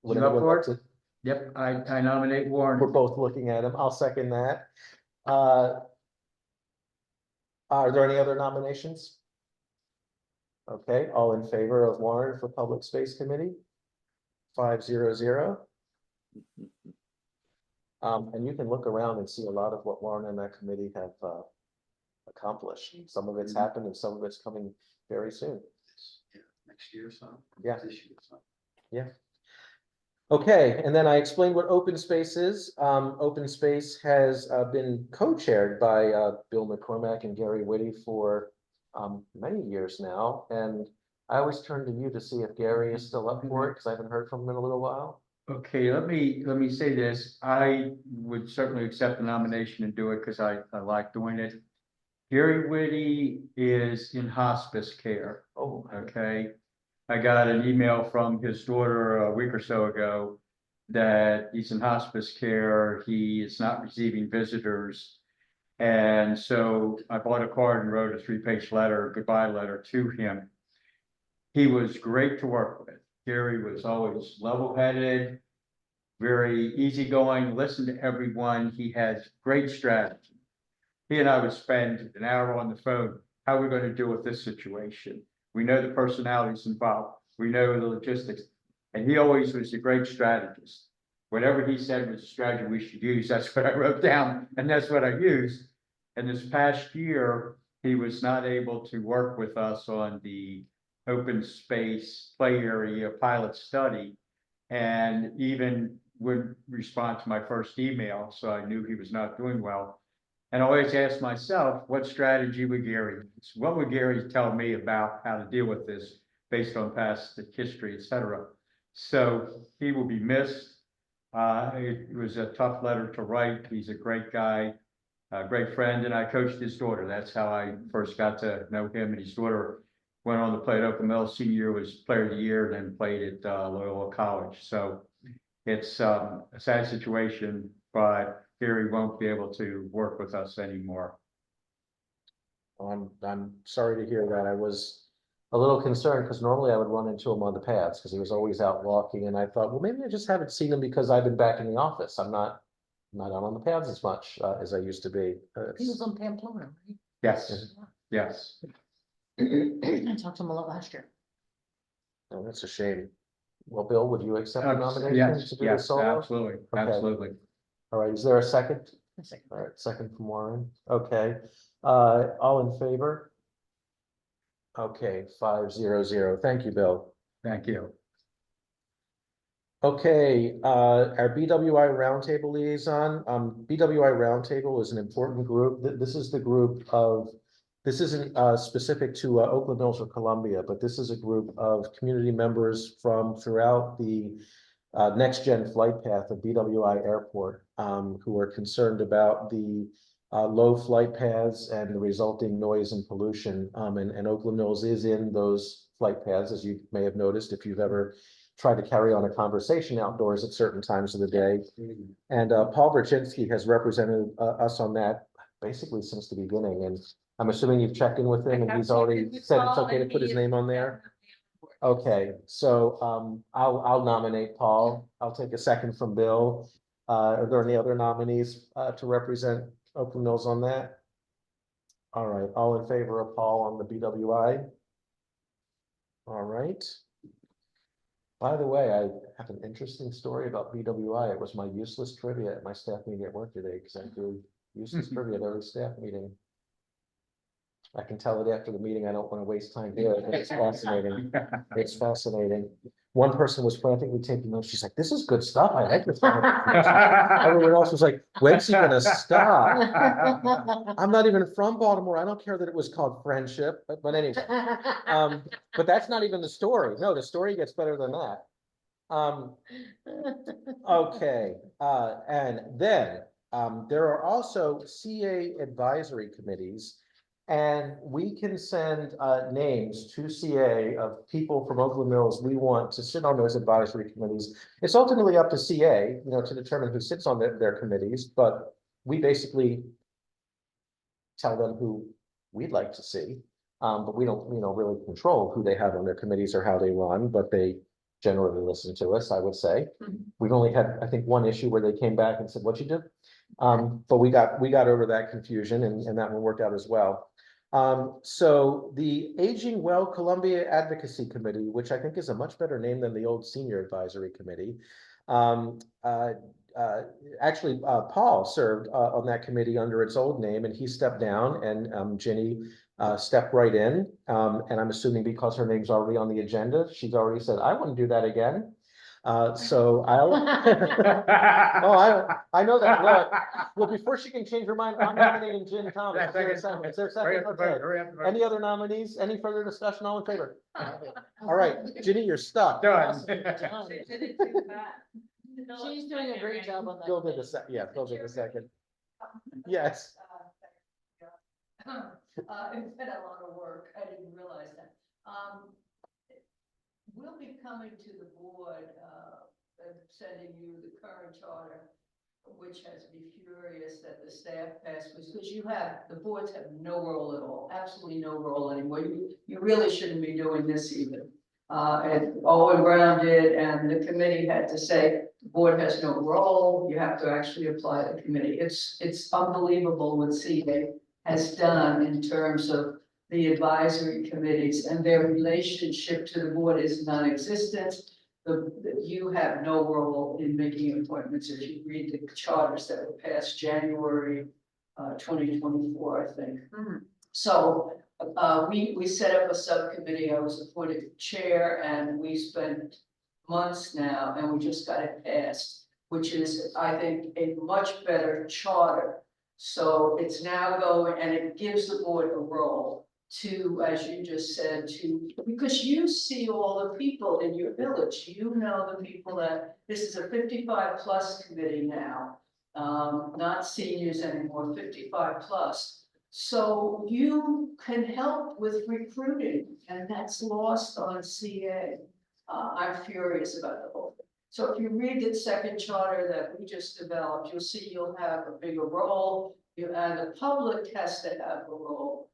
Would You up anyone for like it? to- Yep, I nominate Warren. We're both looking at him. I'll second that. Are there any other nominations? Okay, all in favor of Warren for Public Space Committee? 500. And you can look around and see a lot of what Warren and that committee have accomplished. Some of it's happened and some of it's coming very soon. Next year or so. Yeah. This year or so. Okay, and then I explained what open space is. Open space has been co-chaired by Bill McCormack and Gary Whitty for many years now. And I always turn to you to see if Gary is still up for it, because I haven't heard from him in a little while. Okay, let me say this. I would certainly accept the nomination and do it because I like doing it. Gary Whitty is in hospice care, Oh, okay? I got an email from his daughter a week or so ago that he's in hospice care. He is not receiving visitors. And so I bought a card and wrote a 3-page letter, goodbye letter to him. He was great to work with. Gary was always level-headed, very easygoing, listened to everyone. He has great strategy. He and I would spend an hour on the phone. How are we going to deal with this situation? We know the personalities involved. We know the logistics. And he always was a great strategist. Whatever he said was a strategy we should use, that's what I wrote down, and that's what I used. And this past year, he was not able to work with us on the open space play area pilot study, and even would respond to my first email, so I knew he was not doing well. And I always ask myself, what strategy would Gary use? What would Gary tell me about how to deal with this based on past history, et cetera? So he will be missed. It was a tough letter to write. He's a great guy, a great friend, and I coached his daughter. That's how I first got to know him, and his daughter went on to play at Oakland Mill. Senior year was player of the year, and then played at Loyola College. So it's a sad situation, but Gary won't be able to work with us anymore. I'm sorry to hear that. I was a little concerned because normally I would run into him on the paths because he was always out walking, and I thought, well, maybe I just haven't seen him because I've been back in the office. I'm not out on the paths as much as I used to be. He was on Pamplona, Yes, yes. right? I talked to him a lot last year. Oh, that's a shame. Well, Bill, would you accept the nomination Yes, to do the yes, solo? absolutely, Okay. absolutely. All right, is there a second? A second. All right, second from Warren. Okay, all in favor? Okay, 500. Thank you, Bill. Thank you. Okay, our BWI Roundtable liaison, BWI Roundtable is an important group. This is the group of, this isn't specific to Oakland Mills or Columbia, but this is a group of community members from throughout the next gen flight path of BWI Airport, who are concerned about the low flight paths and the resulting noise and pollution. And Oakland Mills is in those flight paths, as you may have noticed if you've ever tried to carry on a conversation outdoors at certain times of the day. And Paul Brzezinski has represented us on that basically since the beginning. And I'm assuming you've checked in with him and he's already said it's okay to put his name on there. Okay, so I'll nominate Paul. I'll take a second from Bill. Are there any other nominees to represent Oakland Mills on that? All right, all in favor of Paul on the BWI? All right. By the way, I have an interesting story about BWI. It was my useless trivia at my staff meeting at work today, because I do useless trivia at every staff meeting. I can tell it after the meeting. I don't want to waste time here, but it's fascinating. It's fascinating. One person was frantically taking notes. She's like, "This is good stuff. I like this." Everyone else was like, "When's he gonna stop?" I'm not even from Baltimore. I don't care that it was called friendship, but anyway. But that's not even the story. No, the story gets better than that. Okay, and then There are also CA advisory committees. And we can send names to CA of people from Oakland Mills we want to sit on those advisory committees. It's ultimately up to CA, to determine who sits on their committees, but we basically tell them who we'd like to see. But we don't, really control who they have on their committees or how they run, but they generally listen to us, I would say. We've only had, I think, one issue where they came back and said, "What'd you do?" But we got over that confusion, and that one worked out as well. So the Aging Well Columbia Advocacy Committee, which I think is a much better name than the old Senior Advisory Committee. Actually, Paul served on that committee under its old name, and he stepped down, and Ginny stepped right in. And I'm assuming because her name's already on the agenda, she's already said, "I wouldn't do that again." So I'll. Oh, I know that look. Well, before she can change her mind, I'm nominating Jen Thomas. Is there a second? Is there a second? Okay. Any other nominees? Any further discussion? All in favor? All right, Ginny, you're stuck. Done. Done. They did it too fast. She's doing a great job on that. Bill did a Bill did a second. Yes. It's been a lot of work. I didn't realize that. We'll be coming to the board, and sending you the current charter, which has me furious that the staff passed, because the boards have no role at all, absolutely no role anymore. You really shouldn't be doing this even. And Owen Brown did, and the committee had to say, the board has no role, you have to actually apply the committee. It's unbelievable what CA has done in terms of the advisory committees, and their relationship to the board is non-existent. You have no role in making appointments if you read the charters that were passed January 2024, I think. So we set up a subcommittee. I was appointed chair, and we spent months now, and we just got it passed, which is, I think, a much better charter. So it's now going, and it gives the board a role to, as you just said, because you see all the people in your village, the people that, this is a 55+ committee now, not seniors anymore, 55+. So you can help with recruiting, and that's lost on CA. I'm furious about the whole thing. So if you read the second charter that we just developed, you'll see you'll have a bigger role, and the public has to have a role.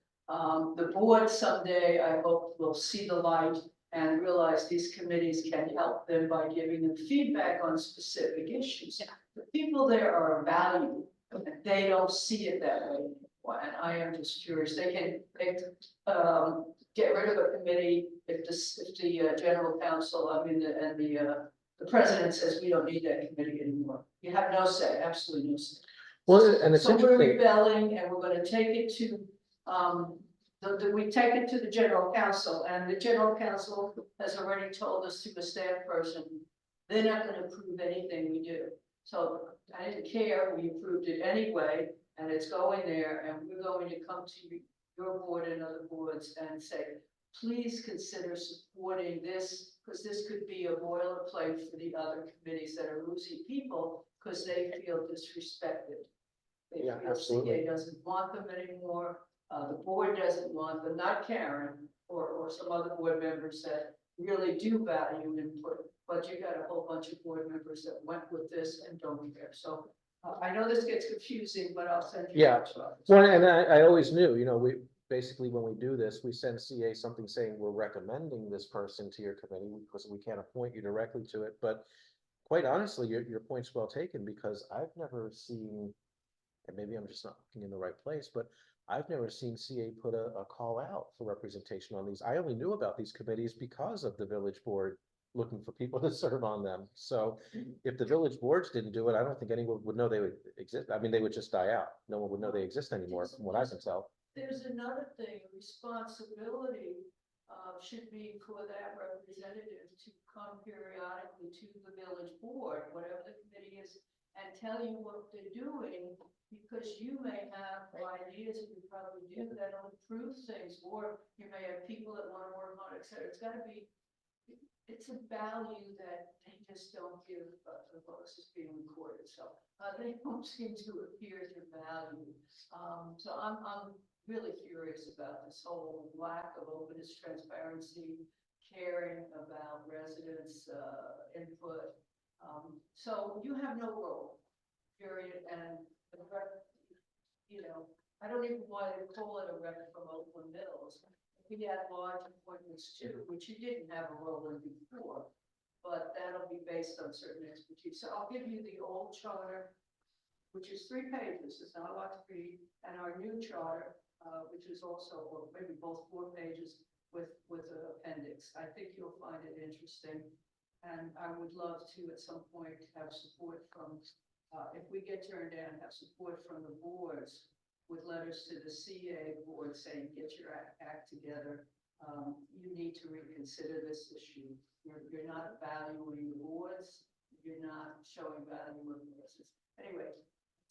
The board someday, I hope, will see the light and realize these committees can help them by giving them feedback on specific issues. The people there are valued, and they don't see it that way. And I am just curious. They can get rid of a committee if the general counsel, the president says we don't need that committee anymore. You have no say, absolutely no say. Well, and it's So we're interesting. rebelling, and we're going to take it to we take it to the general counsel, and the general counsel has already told us through a staff person, they're not going to approve anything we do. So I didn't care, we approved it anyway, and it's going there, and we're going to come to your board and other boards and say, please consider supporting this, because this could be a boilerplate for the other committees that are losing people because they feel disrespected. They Yeah, feel absolutely. CA doesn't want them anymore. The board doesn't want them, not Karen or some other board members that really do value input, but you got a whole bunch of board members that went with this and don't care. So I know this gets confusing, but I'll send you. Yeah. Well, and I always knew, we basically, when we do this, we send CA something saying we're recommending this person to your committee because we can't appoint you directly to it. But quite honestly, your point's well taken, because I've never seen, and maybe I'm just not looking in the right place, but I've never seen CA put a call out for representation on these. I only knew about these committees because of the village board looking for people to serve on them. So if the village boards didn't do it, I don't think anyone would know they would exist. I mean, they would just die out. No one would know they exist anymore, from what I can tell. There's another thing, responsibility should be for that representative to come periodically to the village board, whatever the committee is, and tell you what they're doing, because you may have ideas, and you probably do, that don't improve things, or you may have people that want to work on it, etc. It's got to be it's a value that they just don't give, the votes is being recorded, so, they don't seem to appear to value. So I'm really furious about this whole lack of openness, transparency, caring about residents' input. So you have no role, period, and the rep, you know, I don't even want to call it a rep from Oakland Mills. We had large appointments too, which you didn't have a role in before, but that'll be based on certain expertise. So I'll give you the old charter, which is 3 pages, it's not a lot to read, and our new charter, which is also, or maybe both 4 pages with an appendix. I think you'll find it interesting. And I would love to, at some point, have support from, if we get turned down, have support from the boards with letters to the CA board saying, get your act together. You need to reconsider this issue. You're not valuing the boards. You're not showing value of the anyway.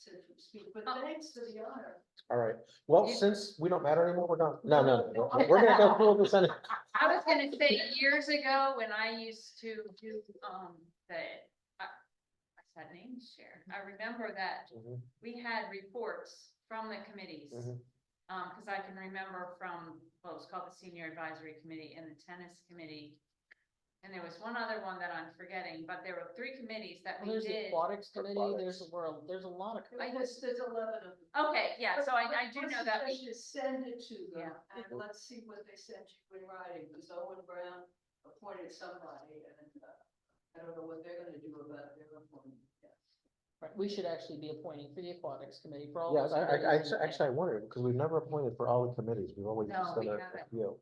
To speak, but thanks for the honor. All right, well, since we don't matter anymore, we're not, no, we're gonna go through this anyway. I was gonna say, years ago, when I used to do, I said names share, I remember that Mhm, we had reports from the committees. mhm. Cause I can remember from, well, it was called the Senior Advisory Committee and the Tennis Committee. And there was one other one that I'm forgetting, but there were 3 committees that we There's the did. aquatics committee, Aquatics. there's a lot of. There's 11 of them. Okay, yeah, so I do know that. We should send it to them, Yeah. and let's see what they sent you in writing, because Owen Brown appointed somebody, and, I don't know what they're gonna do about their appointment. Right, we should actually be appointing for the aquatics committee for all. Yeah, those I committees and- actually, I wondered, because we've never appointed for all the committees, we've always No, just done we a haven't. few.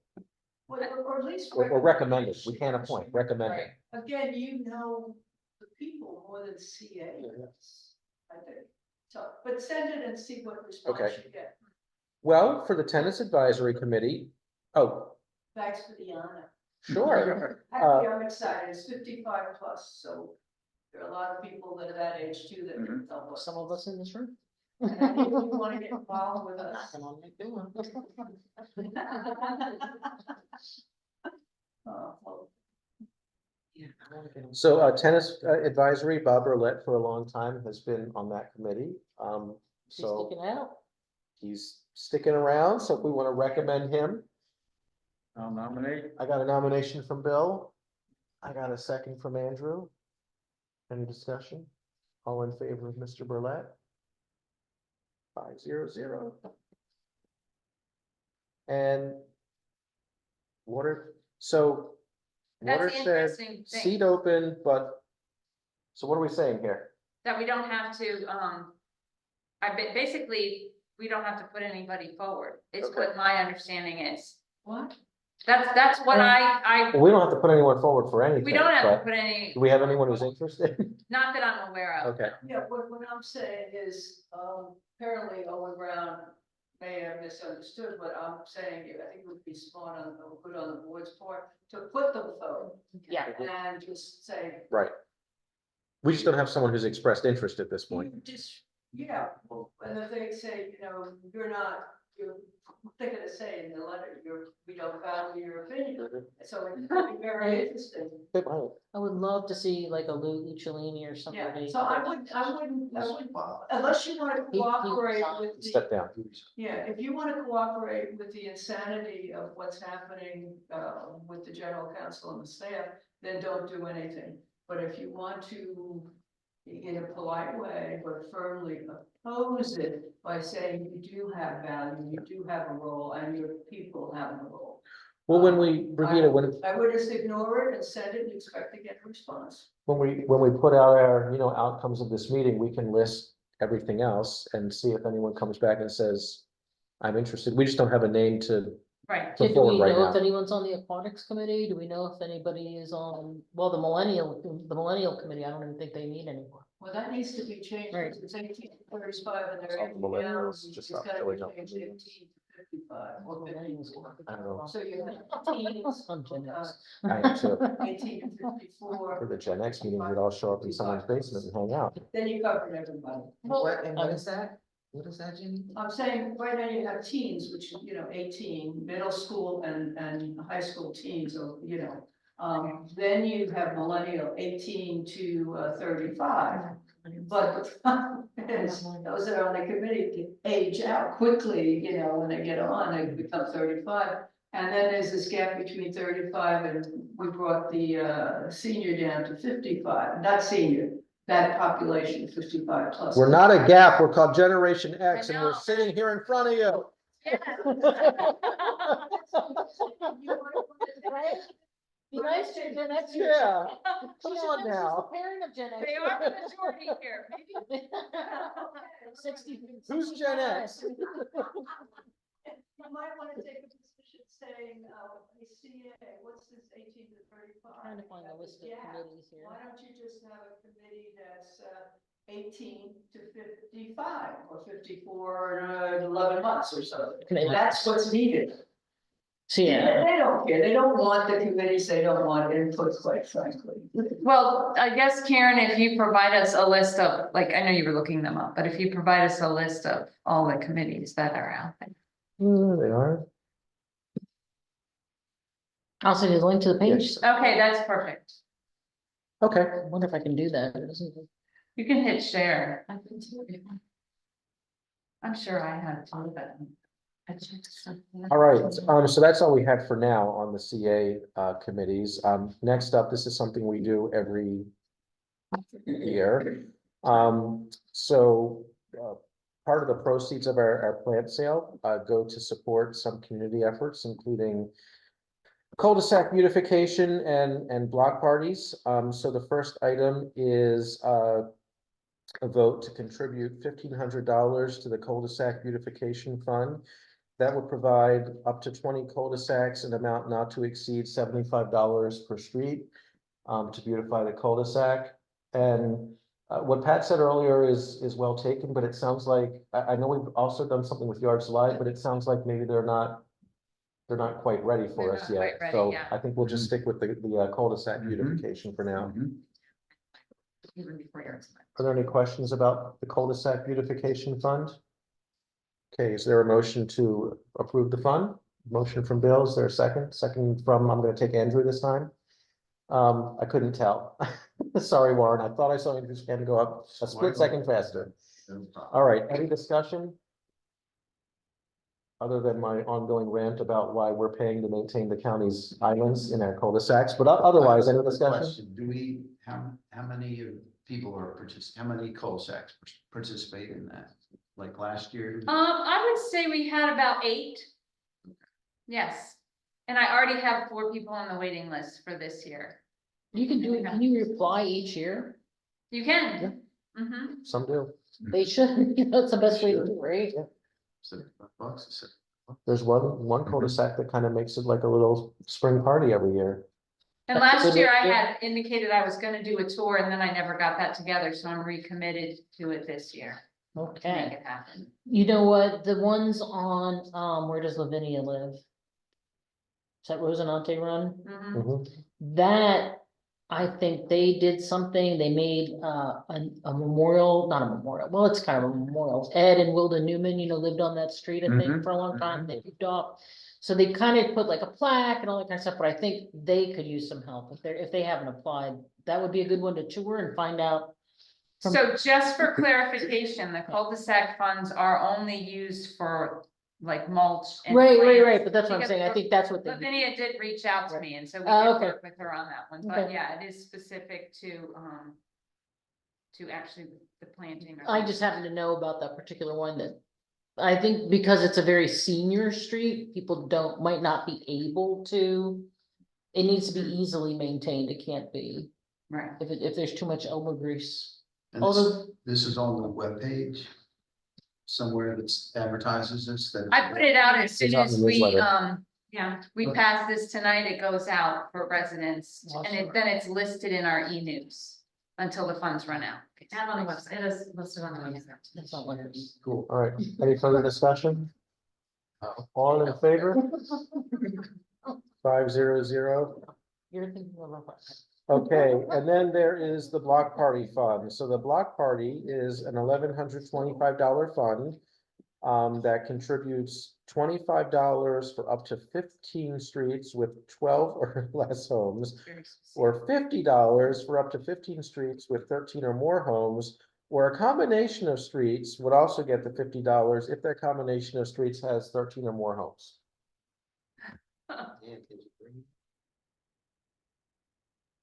Well, or at least. Or recommended, we can't appoint, recommended. Right. Again, you know the people more than CA Mhm. does, I think. So, but send it and see what response Okay. you get. Well, for the tennis advisory committee, oh, Thanks for the honor. sure. Actually, I'm excited, it's 55 plus, so there are a lot of people that are that age too that can help us. Some of us in this room. And if you want to get involved with us. And I'll make do one. Well, So tennis advisory, Bob Burlett for a long time has been on that committee. She's So sticking out. he's sticking around, so if we want to recommend him, I'll nominate. I got a nomination from Bill. I got a second from Andrew. Any discussion? All in favor of Mr. Burlett? 5-0-0. And so That's the watershed, interesting thing, seat open, but, so what are we saying here? that we don't have to, basically, we don't have to put anybody forward. It's Okay. what my understanding is. what? That's what I, Well, we don't have to put anyone forward for anything. we don't have to but put any. Do we have anyone who's interested? Not that I'm aware of. Okay, Yeah, what I'm saying is, apparently Owen Brown may have misunderstood what I'm saying. I think it would be smart good on the board's part to put them forward Yeah. and just say. right. We just don't have someone who's expressed interest at this point. You just, yeah, and if they say, you're thinking of saying in the letter, we don't value your opinion. So it could be very interesting. Good point. I would love to see like a Lou Cellini or Yeah, somebody. so I wouldn't, unless you want to He- he cooperate resigned. with the. Step down. Yeah, if you want to cooperate with the insanity of what's happening with the general counsel and the staff, then don't do anything. But if you want to, in a polite way, but firmly oppose it by saying you do have value, you do have a role, and your people have a role. Well, when we, Brigida, I would just ignore it and send it and expect to get a response. when we put out our, outcomes of this meeting, we can list everything else and see if anyone comes back and says, I'm interested. We just don't have a name to Right. put Do forward we right know if now. anyone's on the aquatics committee? Do we know if anybody is on, well, the millennial committee, I don't even think they meet anymore. Well, that needs to be changed, Right. because it's 1835 and they're. All the millennials it's just gotta stop be showing up. changed to 1855 or Millennials 54. I don't know. So you have teens, On Gen X. I am too. 18 to 54. For the Gen X meeting, we'd all show up in someone's basement and hang out. Then you covered everybody. And what is that? What is that, Jenny? I'm saying right now you have teens, which is, 18, middle school and high school teens, or, Then you have millennial 18 to 35. But the problem is, those that are on the committee age out quickly, you know, when they get on, they become 35. And then there's this gap between 35 and we brought the senior down to 55, not senior, that population, 55 plus. We're not a gap, we're called Generation X, I and we're know. sitting here in front of you. Yeah. Be nice to Gen X. Yeah, Come on now. Parent of Gen X. They are the majority here, maybe. 60. Who's Gen X? You might wanna take a position saying, CA, what's this 18 to 35? Trying to find the list of Yeah. committees here. Why don't you just have a committee that's 18 to 55 or 54 in 11 months or so? That's what's needed. So, yeah, They don't care. They don't want the committees. They don't want input, quite frankly. Well, I guess Karen, if you provide us a list of, like, I know you were looking them up, but if you provide us a list of all the committees that are out there. They are. I'll send you the link to the page. Okay, that's perfect. Okay, I wonder if I can do that. It doesn't- You can hit share. I'm sure I have to do that. I checked something. all right, so that's all we had for now on the CA committees. Next up, this is something we do every year. So part of the proceeds of our plant sale go to support some community efforts, including cul-de-sac beautification and block parties. So the first item is a vote to contribute $1,500 to the cul-de-sac beautification fund. That would provide up to 20 cul-de-sacs, an amount not to exceed $75 per street to beautify the cul-de-sac. And what Pat said earlier is well taken, but it sounds like, I know we've also done something with Yards Live, but it sounds like maybe they're not quite ready for They're us not yet. quite ready, So yeah. I think we'll just stick with the cul-de-sac Mhm. beautification for now. Even before yours. Are there any questions about the cul-de-sac beautification fund? Okay, is there a motion to approve the fund? Motion from Bill, is there a second? Second from, I'm gonna take Andrew this time. I couldn't tell. Sorry, Warren, I thought I saw Andrew's hand go up a split second faster. All right, any discussion? Other than my ongoing rant about why we're paying to maintain the county's islands in our cul-de-sacs, but otherwise, any discussion? Do we, how many people are how many cul-de-sacs participate in that? Like last year? I would say we had about 8. Yes, and I already have 4 people on the waiting list for this year. You can do it. Can you reply each year? You can. Mm-hmm. Some do. They should, you know, it's the best way to do it, right? $75 is it? There's one cul-de-sac that kind of makes it like a little spring party every year. And last year I had indicated I was gonna do a tour and then I never got that together, so I'm recommitted to it this year. To make Okay. it happen. You know what? The ones on, where does Lavinia live? Is that Rosinante Run? Mhm. Mhm. That, I think they did something, they made a memorial, not a memorial, well, it's kind of a memorial. Ed and Wilda Newman, you know, lived on that street, I think, Mhm, for a long time, they moved off. So they kind of put like a plaque and all that kind of stuff, but I think they could use some help if they haven't applied. That would be a good one to tour and find out. So just for clarification, the cul-de-sac funds are only used for like mulch. And Right, plants. but that's what I'm Because saying, I think that's what they. Lavinia did reach out to me, and so we Oh, did okay. work with her on that one, but Okay. yeah, it is specific to actually the planting. or- I just happen to know about that particular one that. I think because it's a very senior street, people might not be able to. It needs to be easily maintained, it can't be, Right. if there's too much elbow grease. And Although- this is on the webpage somewhere that's advertises this, that. I put it out as soon It's out in as the we, newsletter. we Okay. pass this tonight, it goes out for residents, and Awesome. then it's listed in our e-news until the funds run out. And on the website, it is listed on the website. That's not what it is. Cool. All right, any further discussion? All in favor? 500. You're thinking of. Okay, and then there is the block party fund. So the block party is an $1,125 fund that contributes $25 for up to 15 streets with 12 or less homes, Very specific. or $50 for up to 15 streets with 13 or more homes, or a combination of streets would also get the $50 if that combination of streets has 13 or more homes.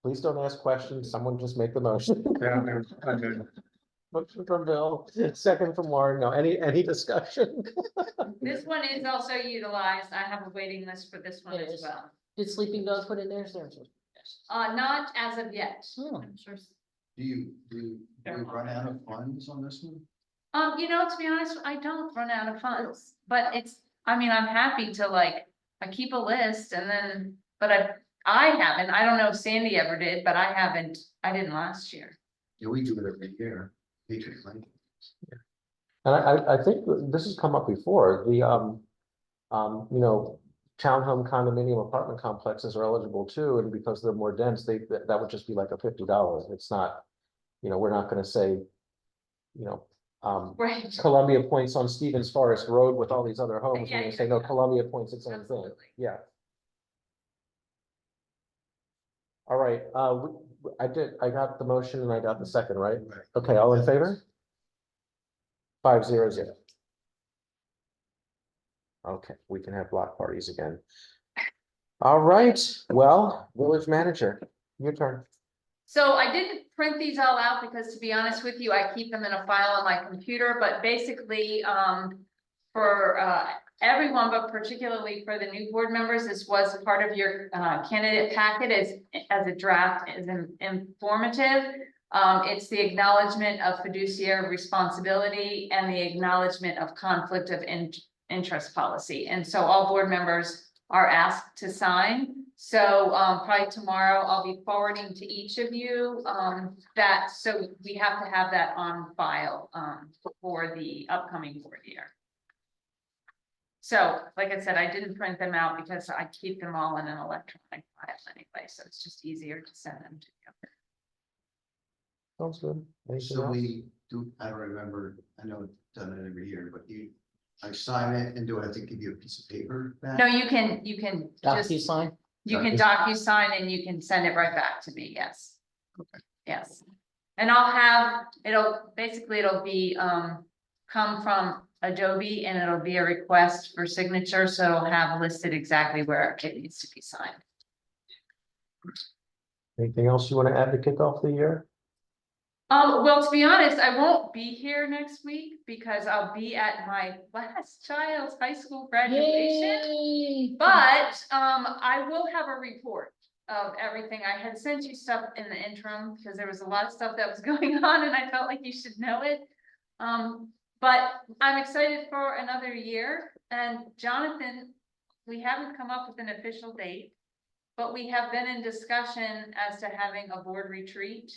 Please don't ask questions. Someone just make the motion. Yeah, I mean, Motion from Bill, second from Warren. No, any discussion? This one is also utilized. I have a waiting list for this one It as is. well. Did Sleeping Dogs put in theirs? Not as of yet. Hmm. I'm sure. Do you run out of funds on this one? To be honest, I don't run out of funds, but I'm happy to I keep a list and then, but I haven't, I don't know if Sandy ever did, but I didn't last year. Yeah, we do it every year. Patriot Lane. And I think this has come up before, townhome condominium apartment complexes are eligible too, and because they're more dense, that would just be like a $50. It's not, we're not gonna say, Right. Columbia Point's on Stevens Forest Road with all these other homes, we're Yeah, gonna say, yeah, no, yeah. Columbia Point's its own thing, Absolutely. yeah. All right, I got the motion and I got the second, right? Right. Okay, all in favor? 5-0-0. Okay, we can have block parties again. All right, well, village manager, your turn. So I didn't print these all out because, to be honest with you, I keep them in a file on my computer, but basically, for everyone, but particularly for the new board members, this was part of your candidate packet as a draft, is informative. It's the acknowledgement of fiduciary responsibility and the acknowledgement of conflict of interest policy. And so all board members are asked to sign. So probably tomorrow I'll be forwarding to each of you that, so we have to have that on file for the upcoming board year. So, like I said, I didn't print them out because I keep them all in an electronic file anyway, so it's just easier to send them to you. Sounds good. Anything So else? we do, I don't remember, I know I've done it every year, but I sign it and do I have to give you a piece of paper back? No, you can just, DocuSign? you can DocuSign and you can send it right back to me, yes. Okay. Yes. And I'll have, it'll be, come from Adobe and it'll be a request for signature, so it'll have listed exactly where it needs to be signed. Anything else you want to add to kick off the year? Well, to be honest, I won't be here next week because I'll be at my last child's high school graduation. Yay! But I will have a report of everything. I had sent you stuff in the interim because there was a lot of stuff that was going on and I felt like you should know it. But I'm excited for another year. And Jonathan, we haven't come up with an official date, but we have been in discussion as to having a board retreat.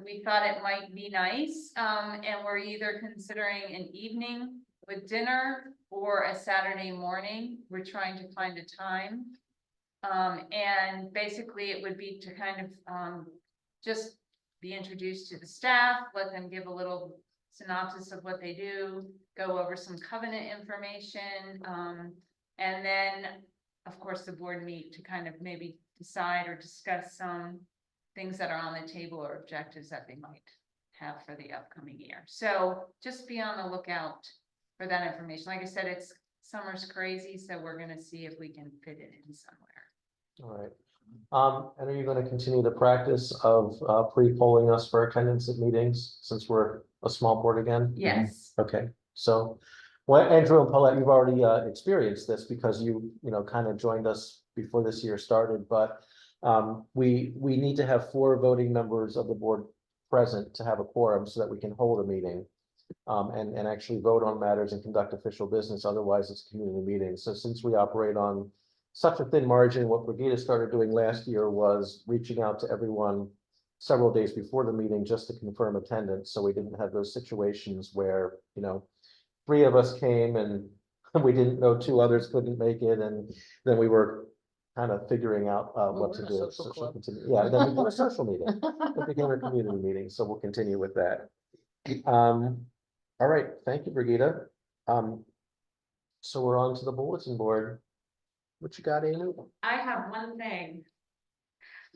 We thought it might be nice, and we're either considering an evening with dinner or a Saturday morning. We're trying to find a time. And basically it would be to kind of, just be introduced to the staff, let them give a little synopsis of what they do, go over some covenant information, and then, of course, the board meet to kind of maybe decide or discuss some things that are on the table or objectives that they might have for the upcoming year. So just be on the lookout for that information. Like I said, summer's crazy, so we're gonna see if we can fit it in somewhere. All right. And are you going to continue the practice of pre-polling us for attendance at meetings since we're a small board again? Yes. Okay, so, well, Andrew and Paulette, you've already experienced this because you kind of joined us before this year started, but we need to have 4 voting members of the board present to have a quorum so that we can hold a meeting and actually vote on matters and conduct official business. Otherwise, it's a community meeting. So since we operate on such a thin margin, what Brigida started doing last year was reaching out to everyone several days before the meeting just to confirm attendance. So we didn't have those situations where, 3 of us came and we didn't know 2 others couldn't make it. And then we were kind of figuring out what we're to a do. social So club. continue. Yeah, then we became a social meeting. It became a community meeting, so we'll continue with that. All right, thank you, Brigida. So we're on to the bulletin board. What you got, Amy? I have one thing.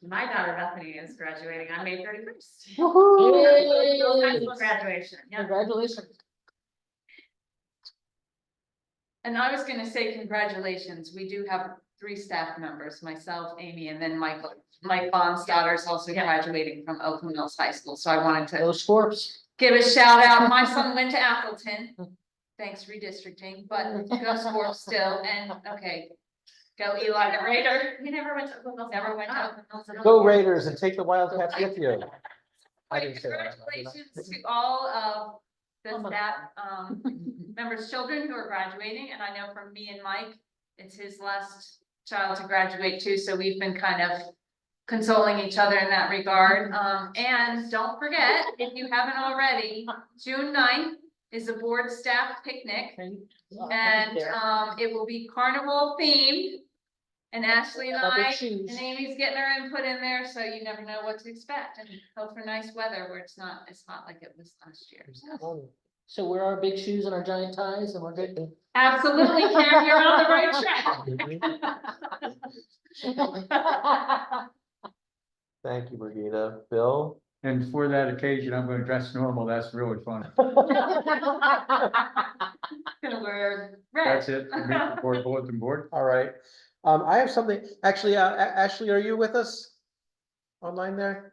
My daughter Bethany is graduating on May 31st. Yay! High school graduation, yeah. Congratulations. And I was gonna say congratulations, we do have 3 staff members, myself, Amy, and then Michael. Mike Bond's daughter is also graduating from Oakland Mills High School, so I wanted to Go Scorps. give a shout out. My son went to Appleton. Thanks redistricting, but go Scorps still, and okay. Go Eli the Raider. We never went to. Never went to Oakland. Go Raiders and take the Wildcats with you. I didn't say that. Congratulations to all of Oh the my staff, members' children who are graduating, and I know from me and Mike, it's his last child to graduate too, so we've been kind of consoling each other in that regard. And don't forget, if you haven't already, June 9th is a board staff picnic, and it will be carnival themed. And Ashley and Other I, shoes. and Amy's getting her input in there, so you never know what to expect, and hope for nice weather where it's not as hot like it was last year. So. So wear our big shoes and our giant ties and we're good. Absolutely, Karen, you're on the right track. Thank you, Brigida. Bill? And for that occasion, I'm gonna dress normal. That's really fun. Gonna wear red. That's it. For me, for board bulletin board. All right. I have something, actually, Ashley, are you with us? Online there?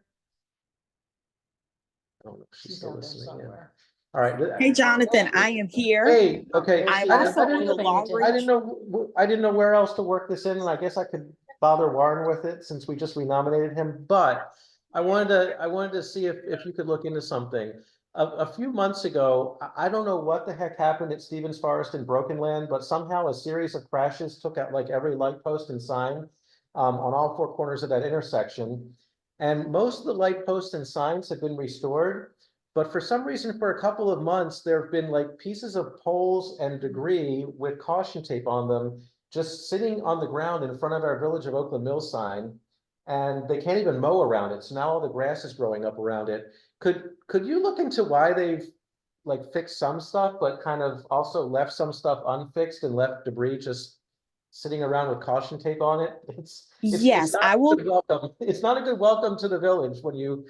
I don't know if she's She's still out there listening in. somewhere. All right. Hey, Jonathan, I am here. Hey, okay. I'm I also didn't- on the long I didn't know, I didn't know where else to work this in, and I guess I could bother Warren with it since we just renominated him, but I wanted to see if you could look into something. A few months ago, I don't know what the heck happened at Stevens Forest in Broken Land, but somehow a series of crashes took out like every light post and sign on all 4 corners of that intersection. And most of the light posts and signs have been restored. But for some reason, for a couple of months, there have been like pieces of poles and debris with caution tape on them, just sitting on the ground in front of our Village of Oakland Mills sign. And they can't even mow around it. So now all the grass is growing up around it. Could you look into why they've like fixed some stuff, but kind of also left some stuff unfixed and left debris just sitting around with caution tape on it? It's Yes, not I a will. good welcome. It's not a good welcome to the village when you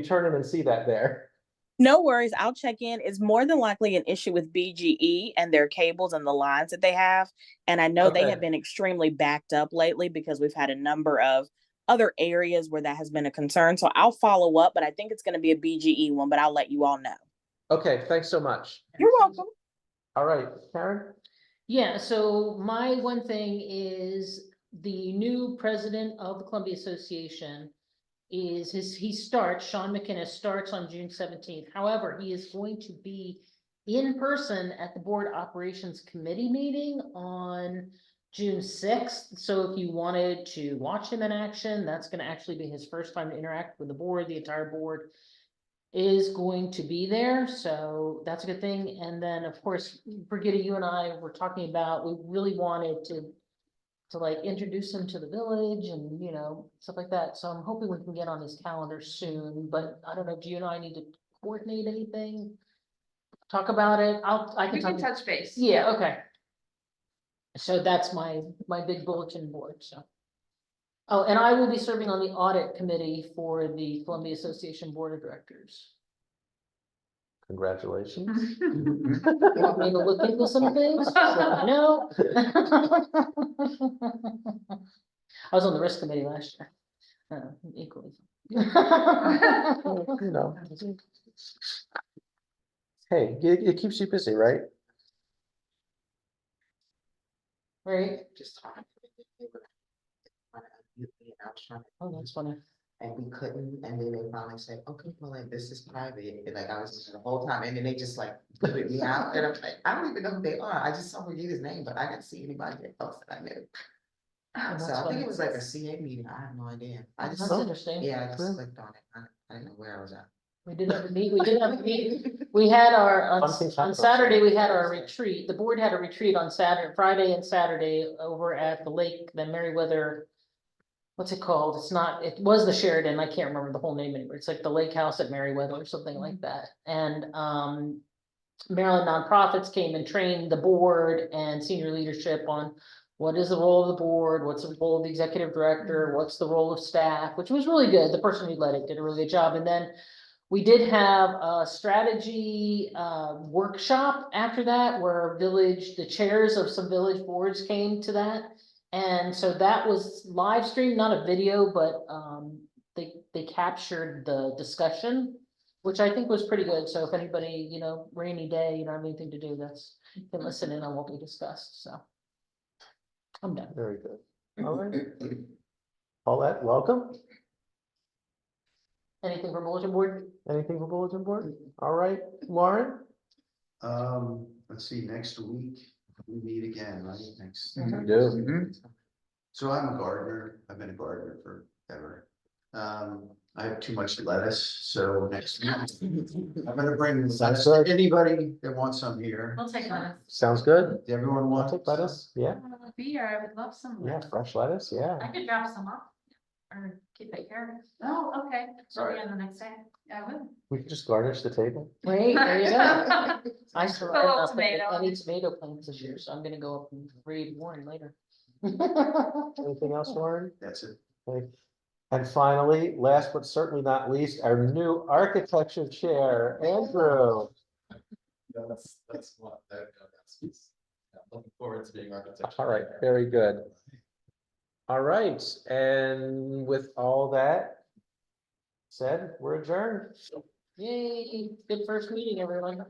turn in and see that there. No worries. I'll check in. It's more than likely an issue with BGE and their cables and the lines that they have. And I know they Okay. have been extremely backed up lately because we've had a number of other areas where that has been a concern. So I'll follow up, but I think it's going to be a BGE one, but I'll let you all know. Okay, thanks so much. You're welcome. All right, Karen? Yeah, so my one thing is the new president of the Columbia Association Sean McKinnis starts on June 17th. However, he is going to be in person at the Board Operations Committee meeting on June 6th. So if you wanted to watch him in action, that's going to actually be his first time to interact with the board. The entire board is going to be there, so that's a good thing. And then, of course, Brigitte, you and I were talking about, we really wanted to like introduce him to the village and, you know, stuff like that. So I'm hoping we can get on his calendar soon, but I don't know, do you and I need to coordinate anything? Talk about it? I We can can talk. touch base. Yeah, okay. So that's my big bulletin board, so. Oh, and I will be serving on the audit committee for the Columbia Association Board of Directors. Congratulations. You want me to look into some things? Just let me know. I was on the risk committee last year. Equally. You know. Hey, it keeps you busy, right? Right, Just talking. oh, that's funny. And we couldn't, and then they finally said, okay, well, like, this is private, and like, I was the whole time, and then they just like, put me out, and I'm like, I don't even know who they are, I just saw Brigitta's name, but I didn't see anybody that posted, I knew. Oh, So that's I think funny. it was like a CA meeting, I have no idea, I just, That's interesting. yeah, I just clicked on it, I didn't know where I was at. We did have a meet, we had our, Fun things happen on on Saturday, we had our retreat, the board had a retreat on Saturday, Friday and Saturday over at the lake, the Meriwether. What's it called? It's not, it was the Sheridan, I can't remember the whole name anymore, it's like the lake house at Meriwether or something like that, and, Maryland nonprofits came and trained the board and senior leadership on what is the role of the board, what's the role of the executive director, what's the role of staff, which was really good. The person who led it did a really good job. And then we did have a strategy workshop after that where the chairs of some village boards came to that. And so that was live streamed, not a video, but they captured the discussion, which I think was pretty good. So if anybody, rainy day, you don't have anything to do, you can listen in on what we discussed, so. I'm done. Very good. All right. Paulette, welcome. Anything for bulletin board? Anything for bulletin board? All right, Lauren? Let's see, next week, we meet again, right, next. We do. Mhm. So I'm a gardener, I've been a gardener forever. I have too much lettuce, so next week, I'm gonna bring lettuce to anybody that wants some here. We'll take lettuce. Sounds good. Everyone I'll wants. take lettuce, yeah, Beer, I would love some. yeah, fresh lettuce, I yeah. could drop some off. Or keep it here. Oh, okay. So Sorry. on the next day. Yeah, I would. We can just garnish the table. Great, there you go. I Put still a little have tomato. any tomato plants this year, so I'm gonna go up and read Warren later. Anything else, Lauren? That's it. Okay. And finally, last but certainly not least, our new architecture chair, Andrew. That's what, looking forward to being architecture. All right, very good. All right, and with all that said, we're adjourned. Yay, good first meeting, everyone.